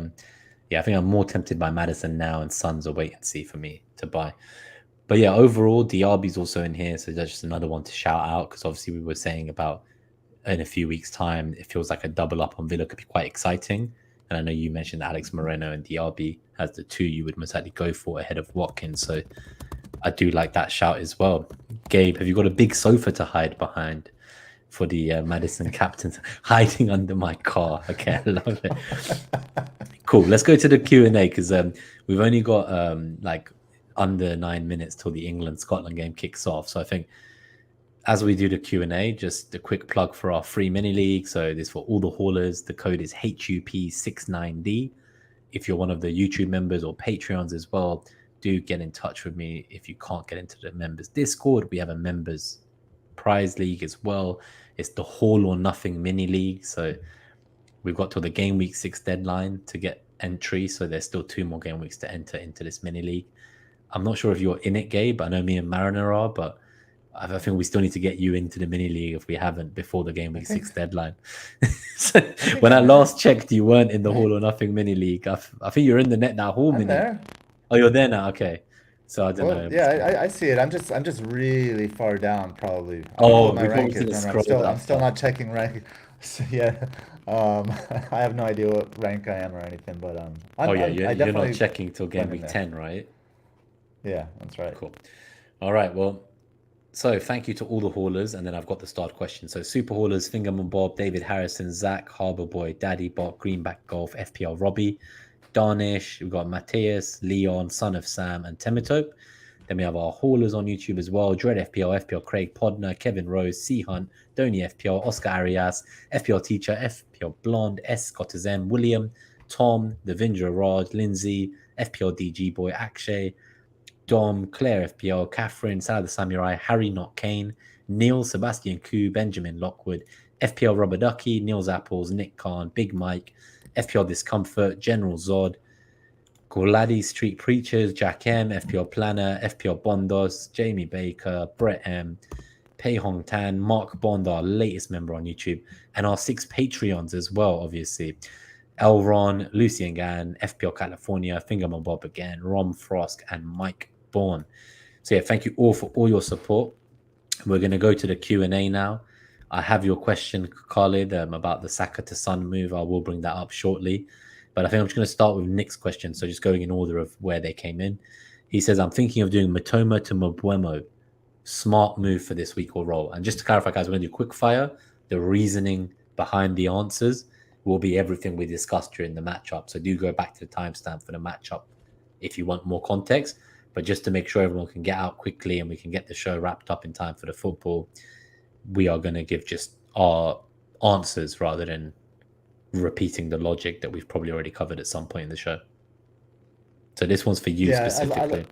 yeah, I think I'm more tempted by Maddison now, and Son's a wait and see for me to buy. But yeah, overall, Diaby's also in here, so that's just another one to shout out, because obviously we were saying about in a few weeks' time, it feels like a double up on Villa could be quite exciting. And I know you mentioned Alex Moreno and Diaby as the 2 you would most likely go for ahead of Watkins, so I do like that shout as well. Gabe, have you got a big sofa to hide behind for the Maddison captains? Hiding under my car. Okay, I love it. Cool. Let's go to the Q&A, because we've only got like under 9 minutes till the England-Scotland game kicks off. So I think as we do the Q&A, just a quick plug for our free mini league. So this for all the haulers. The code is HUP69D. If you're one of the YouTube members or Patreons as well, do get in touch with me. If you can't get into the members Discord, we have a members prize league as well. It's the Haul or Nothing mini league. So we've got till the game week 6 deadline to get entry. So there's still 2 more game weeks to enter into this mini league. I'm not sure if you're in it, Gabe. I know me and Mariner are, but I think we still need to get you into the mini league if we haven't before the game week 6 deadline. So when I last checked, you weren't in the Haul or Nothing mini league. I think you're in the Net That Haul mini. There. Oh, you're there now. Okay. So I don't know. Yeah, I see it. I'm just really far down, probably. I'm still not checking rank. So, yeah. I have no idea what rank I am or anything, but you're not checking till game week 10, right? Yeah, that's right. Cool. All right. Well, so thank you to all the haulers, and then I've got the start question. So super haulers: Fingerman Bob, David Harrison, Zach, Harbour Boy, Daddy Bot, Greenback Golf, FPL Robbie, Darnish. We've got Matthias, Leon, Son of Sam, and Temitope. Then we have our haulers on YouTube as well: Dread FPL, FPL Craig Podner, Kevin Rose, C Hunt, Donny FPL, Oscar Arias, FPL Teacher, FPL Blonde, S Scotters M, William, Tom, Devindra Raj, Lindsay, FPL DG Boy, Akshay, Dom, Claire FPL, Catherine, Salah the Samurai, Harry Not Kane, Neil, Sebastian Koo, Benjamin Lockwood, FPL Rubber Ducky, Neil's Apples, Nick Khan, Big Mike, FPL Discomfort, General Zod, Goladi Street Preachers, Jack M, FPL Planner, FPL Bondos, Jamie Baker, Brett M, Pei Hong Tan, Mark Bond, our latest member on YouTube, and our 6 Patreons as well, obviously. Elron, Lucien Gann, FPL California, Fingerman Bob again, Rom Frost, and Mike Bourne. So yeah, thank you all for all your support. We're going to go to the Q&A now. I have your question, Khalid, about the Saka to Son move. I will bring that up shortly. But I think I'm just going to start with Nick's question. So just going in order of where they came in. He says, I'm thinking of doing Matoma to Mbuemo. Smart move for this week or roll. And just to clarify, guys, we're going to do quick fire. The reasoning behind the answers will be everything we discussed during the matchup. So do go back to the timestamp for the matchup if you want more context. But just to make sure everyone can get out quickly and we can get the show wrapped up in time for the football, we are going to give just our answers rather than repeating the logic that we've probably already covered at some point in the show. So this one's for you specifically.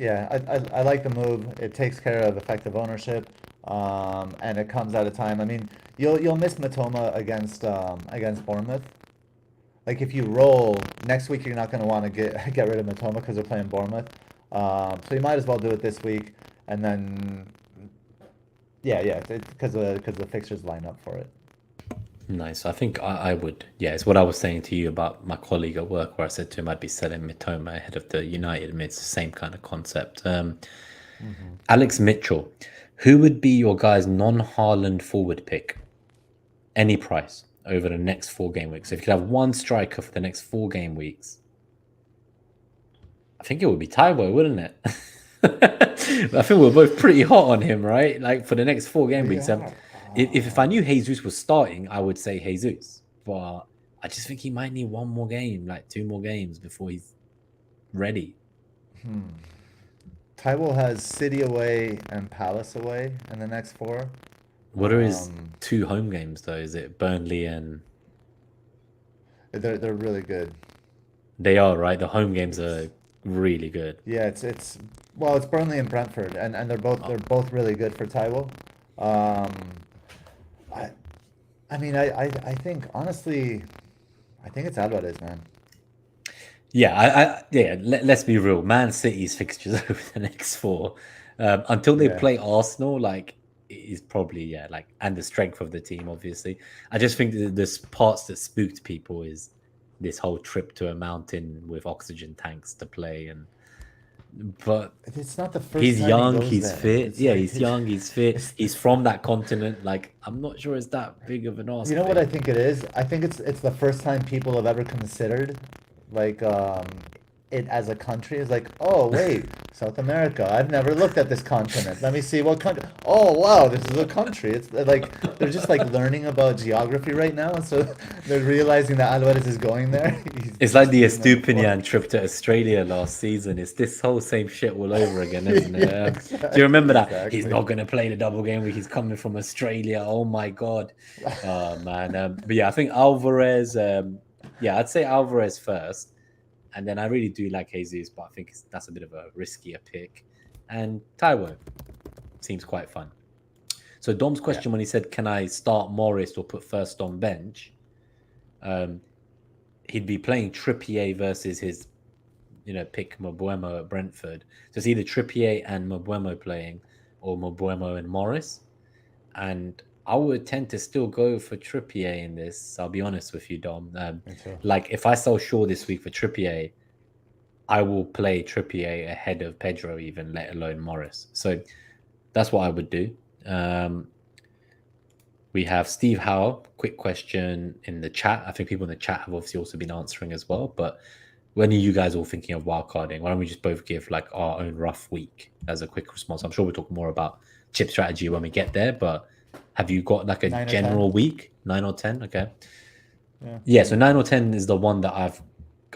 I like the move. It takes care of effective ownership, and it comes at a time. I mean, you'll miss Matoma against Bournemouth. Like if you roll next week, you're not going to want to get rid of Matoma because they're playing Bournemouth. So you might as well do it this week, and then because the fixtures line up for it. Nice. I think I would. Yeah, it's what I was saying to you about my colleague at work, where I said to him I'd be selling Mitoma ahead of the United. I mean, it's the same kind of concept. Alex Mitchell, who would be your guy's non-Haaland forward pick? Any price over the next 4 game weeks. So if you could have one striker for the next 4 game weeks, I think it would be Taiwo, wouldn't it? I think we're both pretty hot on him, right? Like for the next 4 game weeks. If I knew Jesus was starting, I would say Jesus. But I just think he might need 1 more game, like 2 more games before he's ready. Taiwo has City away and Palace away in the next 4. What are his 2 home games though? Is it Burnley and? They're really good. They are, right? The home games are really good. Yeah, it's Burnley and Brentford, and they're both really good for Taiwo. I think honestly, I think it's Alvarez, man. Yeah, let's be real. Man City's fixtures over the next 4, until they play Arsenal, like is probably and the strength of the team, obviously. I just think the parts that spooked people is this whole trip to a mountain with oxygen tanks to play, but it's not the first. He's time young, he he's there. fit. It's He's young, he's fit. He's from that continent. Like I'm not sure it's that big of an ask. You know what I think it is? I think it's the first time people have ever considered it as a country. Is like, oh wait, South America. I've never looked at this continent. Let me see what country. Oh wow, this is a country. It's like they're just like learning about geography right now, and so they're realizing that Alvarez is going there. It's like the Estupinian trip to Australia last season. It's this whole same shit all over again, isn't it? Exactly, do you remember that? Exactly. He's not going to play the double game week. He's coming from Australia. Oh my god. Oh man. But yeah, I think Alvarez. I'd say Alvarez first. And then I really do like Jesus, but I think that's a bit of a riskier pick. And Taiwo seems quite fun. So Dom's question when he said, can I start Morris or put first on bench? He'd be playing Trippier versus his, pick Mbuemo at Brentford. So it's either Trippier and Mbuemo playing or Mbuemo and Morris. And I would tend to still go for Trippier in this. I'll be honest with you, Dom. Like if I sell Shaw this week for Trippier, I will play Trippier ahead of Pedro, even let alone Morris. So that's what I would do. We have Steve Howe. Quick question in the chat. I think people in the chat have obviously also been answering as well. But when are you guys all thinking of wildcarding? Why don't we just both give like our own rough week as a quick response? I'm sure we'll talk more about chip strategy when we get there, but have you got like a general week? 9 or 10? Okay. Yeah, so 9 or 10 is the one that I've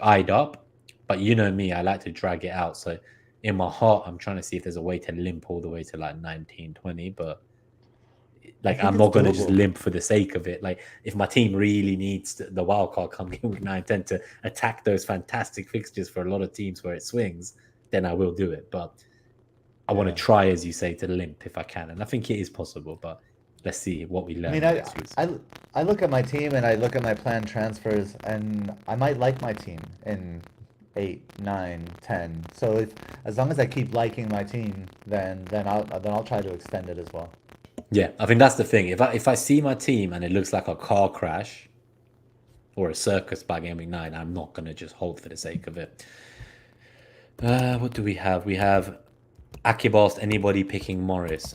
eyed up. But you know me, I like to drag it out. So in my heart, I'm trying to see if there's a way to limp all the way to like 19, 20. But like I'm not going to just limp for the sake of it. Like if my team really needs the wild card come game week 9, 10 to attack those fantastic fixtures for a lot of teams where it swings, then I will do it. But I want to try, as you say, to limp if I can. And I think it is possible, but let's see what we learn. I look at my team and I look at my planned transfers, and I might like my team in 8, 9, 10. So as long as I keep liking my team, then I'll try to extend it as well. Yeah, I think that's the thing. If I see my team and it looks like a car crash or a circus by game week 9, I'm not going to just hold for the sake of it. What do we have? We have Akib asked anybody picking Morris.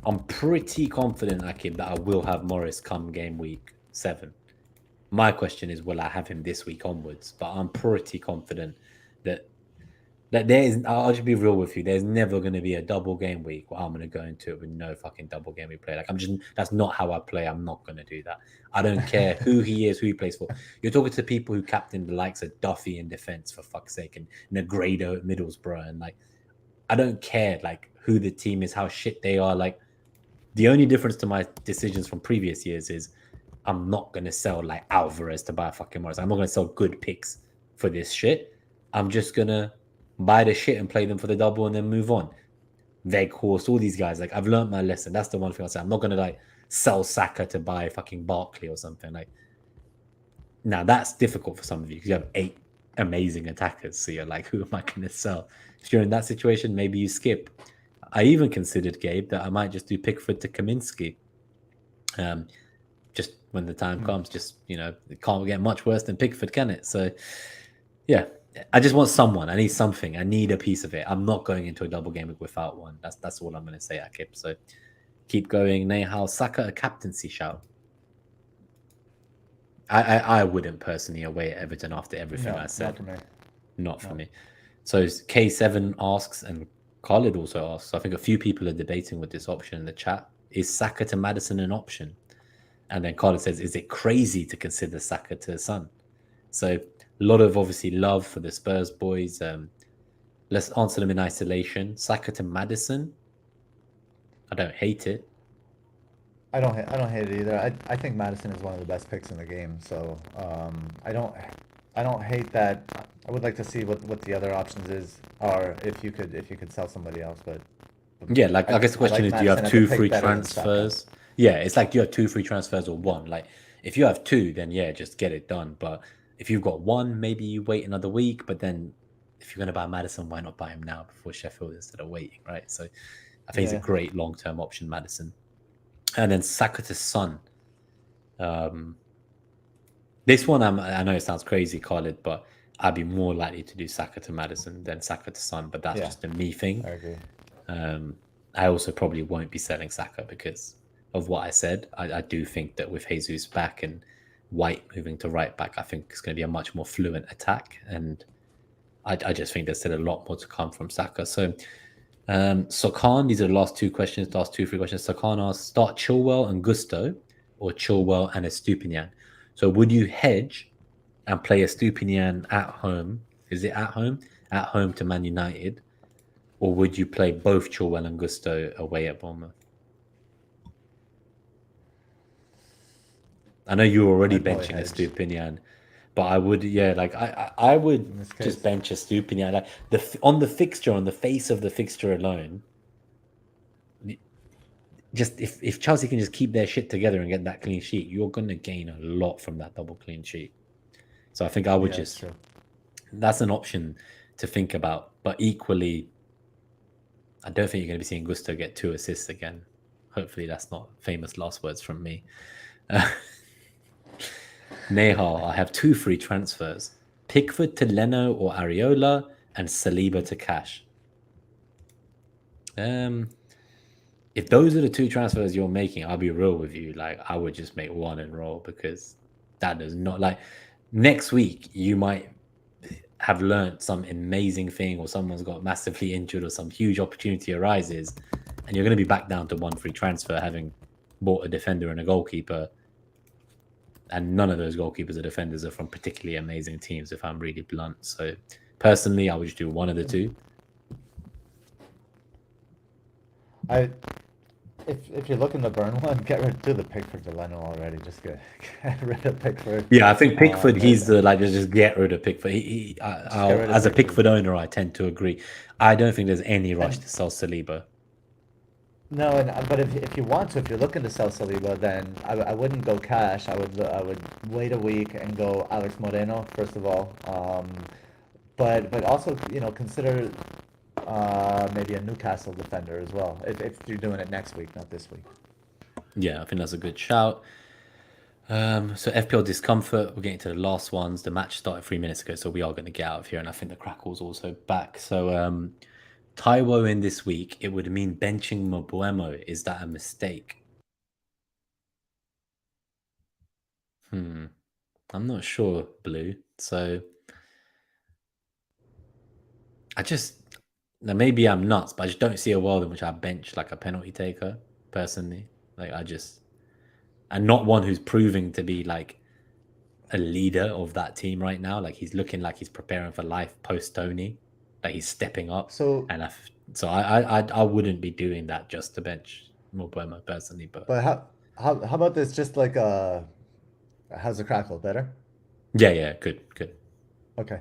I'm pretty confident, Akib, that I will have Morris come game week 7. My question is, will I have him this week onwards? But I'm pretty confident that Like there is, I'll just be real with you. There's never going to be a double game week where I'm going to go into it with no fucking double game week play. Like that's not how I play. I'm not going to do that. I don't care who he is, who he plays for. You're talking to people who captain the likes of Duffy in defense, for fuck's sake, and Negredo at Middlesbrough, and like I don't care like who the team is, how shit they are. Like the only difference to my decisions from previous years is I'm not going to sell like Alvarez to buy a fucking Morris. I'm not going to sell good picks for this shit. I'm just going to buy the shit and play them for the double and then move on. Veghorst, all these guys. Like I've learned my lesson. That's the one thing I'll say. I'm not going to like sell Saka to buy fucking Barkley or something. Like now that's difficult for some of you because you have 8 amazing attackers. So you're like, who am I going to sell? If you're in that situation, maybe you skip. I even considered, Gabe, that I might just do Pickford to Kaminsky. Just when the time comes, just, it can't get much worse than Pickford, can it? So, yeah, I just want someone. I need something. I need a piece of it. I'm not going into a double game week without one. That's all I'm going to say, Akib. So, keep going. Nehal, Saka a captaincy shout. I wouldn't personally away at Everton after everything I said. Not for me. Not for me. So K7 asks, and Khalid also asks, I think a few people are debating with this option in the chat. Is Saka to Maddison an option? And then Khalid says, is it crazy to consider Saka to Son? So a lot of obviously love for the Spurs boys. Let's answer them in isolation. Saka to Maddison. I don't hate it. I don't hate it either. I think Madison is one of the best picks in the game. So I don't hate that. I would like to see what the other options are if you could sell somebody else. But yeah, like I guess the question is, do you have 2 free transfers? Yeah, it's like, do you have 2 free transfers or 1? Like if you have 2, then yeah, just get it done. But if you've got 1, maybe you wait another week. But then if you're going to buy Maddison, why not buy him now before Sheffield instead of waiting, right? So I think it's a great long-term option, Maddison. And then Saka to Son. This one, I know it sounds crazy, Khalid, but I'd be more likely to do Saka to Maddison than Saka to Son. But that's just a me thing. I agree. I also probably won't be selling Saka because of what I said. I do think that with Jesus back and White moving to right back, I think it's going to be a much more fluent attack. And I just think there's still a lot more to come from Saka. So Sokan, these are the last 2 questions, last 2, 3 questions. Sokan asks, start Chilwell and Gusto or Chilwell and Estupinian. So would you hedge and play Estupinian at home? Is it at home? At home to Man United? Or would you play both Chilwell and Gusto away at Bournemouth? I know you're already benching Estupinian, but I would, I would just bench Estupinian. Like on the fixture, on the face of the fixture alone, just if Chelsea can just keep their shit together and get that clean sheet, you're going to gain a lot from that double clean sheet. So I think I would that's an option to think about. But equally, I don't think you're going to be seeing Gusto get 2 assists again. Hopefully that's not famous last words from me. Nehal, I have 2 free transfers. Pickford to Leno or Areola and Saliba to Cash. If those are the 2 transfers you're making, I'll be real with you. Like I would just make 1 and roll because that does not like next week you might have learned some amazing thing or someone's got massively injured or some huge opportunity arises and you're going to be back down to 1 free transfer having bought a defender and a goalkeeper. And none of those goalkeepers or defenders are from particularly amazing teams, if I'm really blunt. So personally, I would just do 1 of the 2. If you're looking to burn one, get rid of the Pickford to Leno already. Just get rid of Pickford. Yeah, I think Pickford, he's just get rid of Pickford. As a Pickford owner, I tend to agree. I don't think there's any rush to sell Saliba. No, but if you want to, if you're looking to sell Saliba, then I wouldn't go cash. I would wait a week and go Alex Moreno first of all. But also consider maybe a Newcastle defender as well if you're doing it next week, not this week. Yeah, I think that's a good shout. So FPL discomfort. We're getting to the last ones. The match started 3 minutes ago, so we are going to get out of here, and I think the crackle's also back. So Taiwo in this week, it would mean benching Mbuemo. Is that a mistake? I'm not sure, Blue. So now maybe I'm nuts, but I just don't see a world in which I bench like a penalty taker personally. Like and not one who's proving to be like a leader of that team right now. Like he's looking like he's preparing for life post Tony. Like he's stepping up. So I wouldn't be doing that just to bench Mbeumo personally. But how about this? Just like how's the crackle better? Yeah, good. Okay.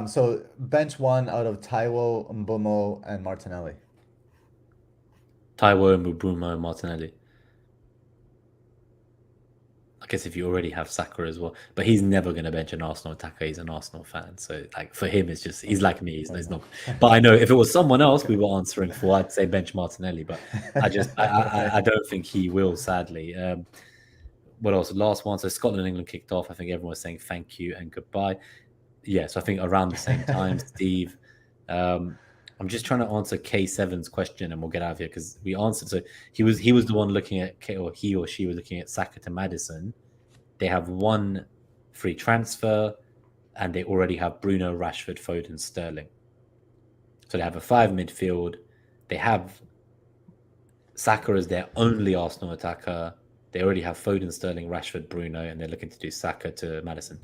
So bench one out of Taiwo, Mbeumo, and Martinelli. Taiwo, Mbeumo, Martinelli. I guess if you already have Saka as well, but he's never going to bench an Arsenal attacker. He's an Arsenal fan, so like for him, it's just he's like me. He's not. But I know if it was someone else we were answering for, I'd say bench Martinelli. But I don't think he will. Sadly. What else? Last one. So Scotland and England kicked off. I think everyone was saying thank you and goodbye. Yeah, so I think around the same time, Steve. I'm just trying to answer K7's question, and we'll get out of here because we answered. So he was the one looking at he or she was looking at Saka to Maddison. They have one free transfer, and they already have Bruno, Rashford, Foden, Sterling. So they have a 5 midfield. They have Saka as their only Arsenal attacker. They already have Foden, Sterling, Rashford, Bruno, and they're looking to do Saka to Maddison.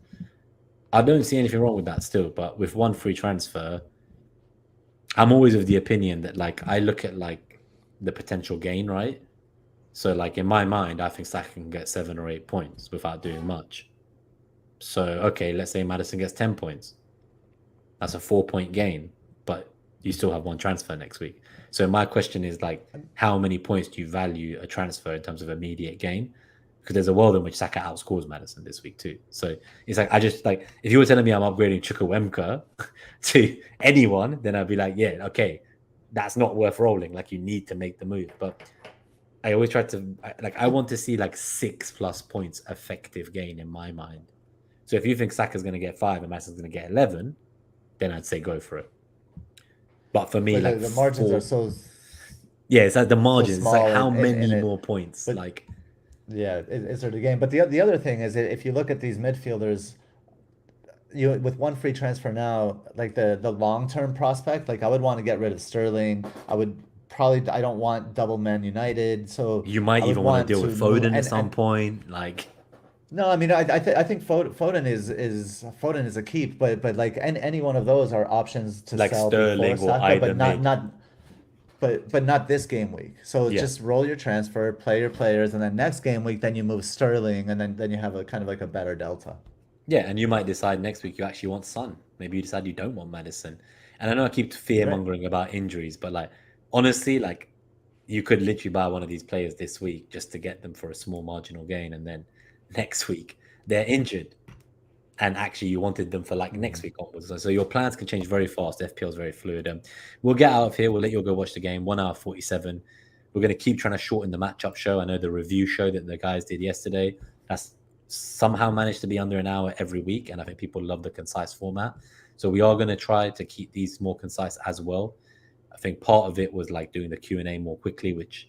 I don't see anything wrong with that still, but with one free transfer, I'm always of the opinion that like I look at like the potential gain, right? So like in my mind, I think Saka can get 7 or 8 points without doing much. So okay, let's say Maddison gets 10 points. That's a 4-point gain, but you still have one transfer next week. So my question is like, how many points do you value a transfer in terms of immediate gain? Because there's a world in which Saka outscores Maddison this week too. So it's like, I just like, if you were telling me I'm upgrading Chukwuemeka to anyone, then I'd be like, yeah, okay, that's not worth rolling. Like you need to make the move. But I always try to, like, I want to see like 6+ points effective gain in my mind. So if you think Saka's going to get 5 and Maddison's going to get 11, then I'd say go for it. But for me, like the margins are so. Yeah, it's like the margins. So it's like how many more points? But, like. Yeah, it's sort of the game. But the other thing is that if you look at these midfielders, with one free transfer now, like the long-term prospect, like I would want to get rid of Sterling. I don't want double Man United. So you might even want to deal with Foden at some point. Like no, I mean I think Foden is a keep, but like any one of those are options to like sell Sterling before or Saka, either not. But not this game week. So just roll your transfer, play your players, and then next game week, then you move Sterling, and then you have a kind of like a better delta. Yeah, and you might decide next week you actually want Son. Maybe you decide you don't want Maddison. And I know I keep fear-mongering about injuries, but like honestly, like you could literally buy one of these players this week just to get them for a small marginal gain, and then next week they're injured. And actually you wanted them for like next week onwards. So your plans can change very fast. FPL is very fluid. We'll get out of here. We'll let you all go watch the game. 1 hour 47. We're going to keep trying to shorten the matchup show. I know the review show that the guys did yesterday, that's somehow managed to be under an hour every week. And I think people love the concise format. So we are going to try to keep these more concise as well. I think part of it was like doing the Q&A more quickly, which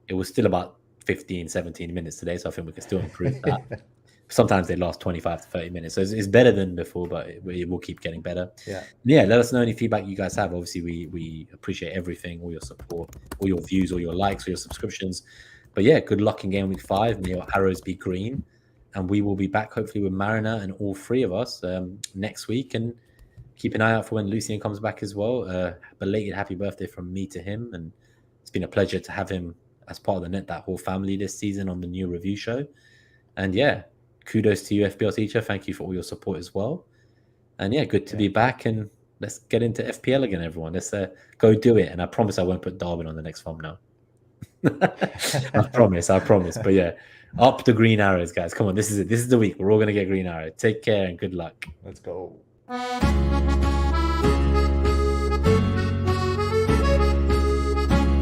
it was still about 15, 17 minutes today. So I think we can still improve that. Sometimes they last 25 to 30 minutes. So it's better than before, but it will keep getting better. Yeah, let us know any feedback you guys have. Obviously, we appreciate everything, all your support, all your views, all your likes, all your subscriptions. But yeah, good luck in Game Week 5. May your arrows be green. And we will be back hopefully with Mariner and all 3 of us next week. And keep an eye out for when Lucien comes back as well. Belated happy birthday from me to him. And it's been a pleasure to have him as part of the Net That whole family this season on the new review show. And yeah, kudos to you, FPL teacher. Thank you for all your support as well. And yeah, good to be back. And let's get into FPL again, everyone. Let's go do it. And I promise I won't put Darwin on the next thumbnail. I promise. But yeah, up the green arrows, guys. Come on, this is it. This is the week. We're all going to get green arrow. Take care and good luck. Let's go.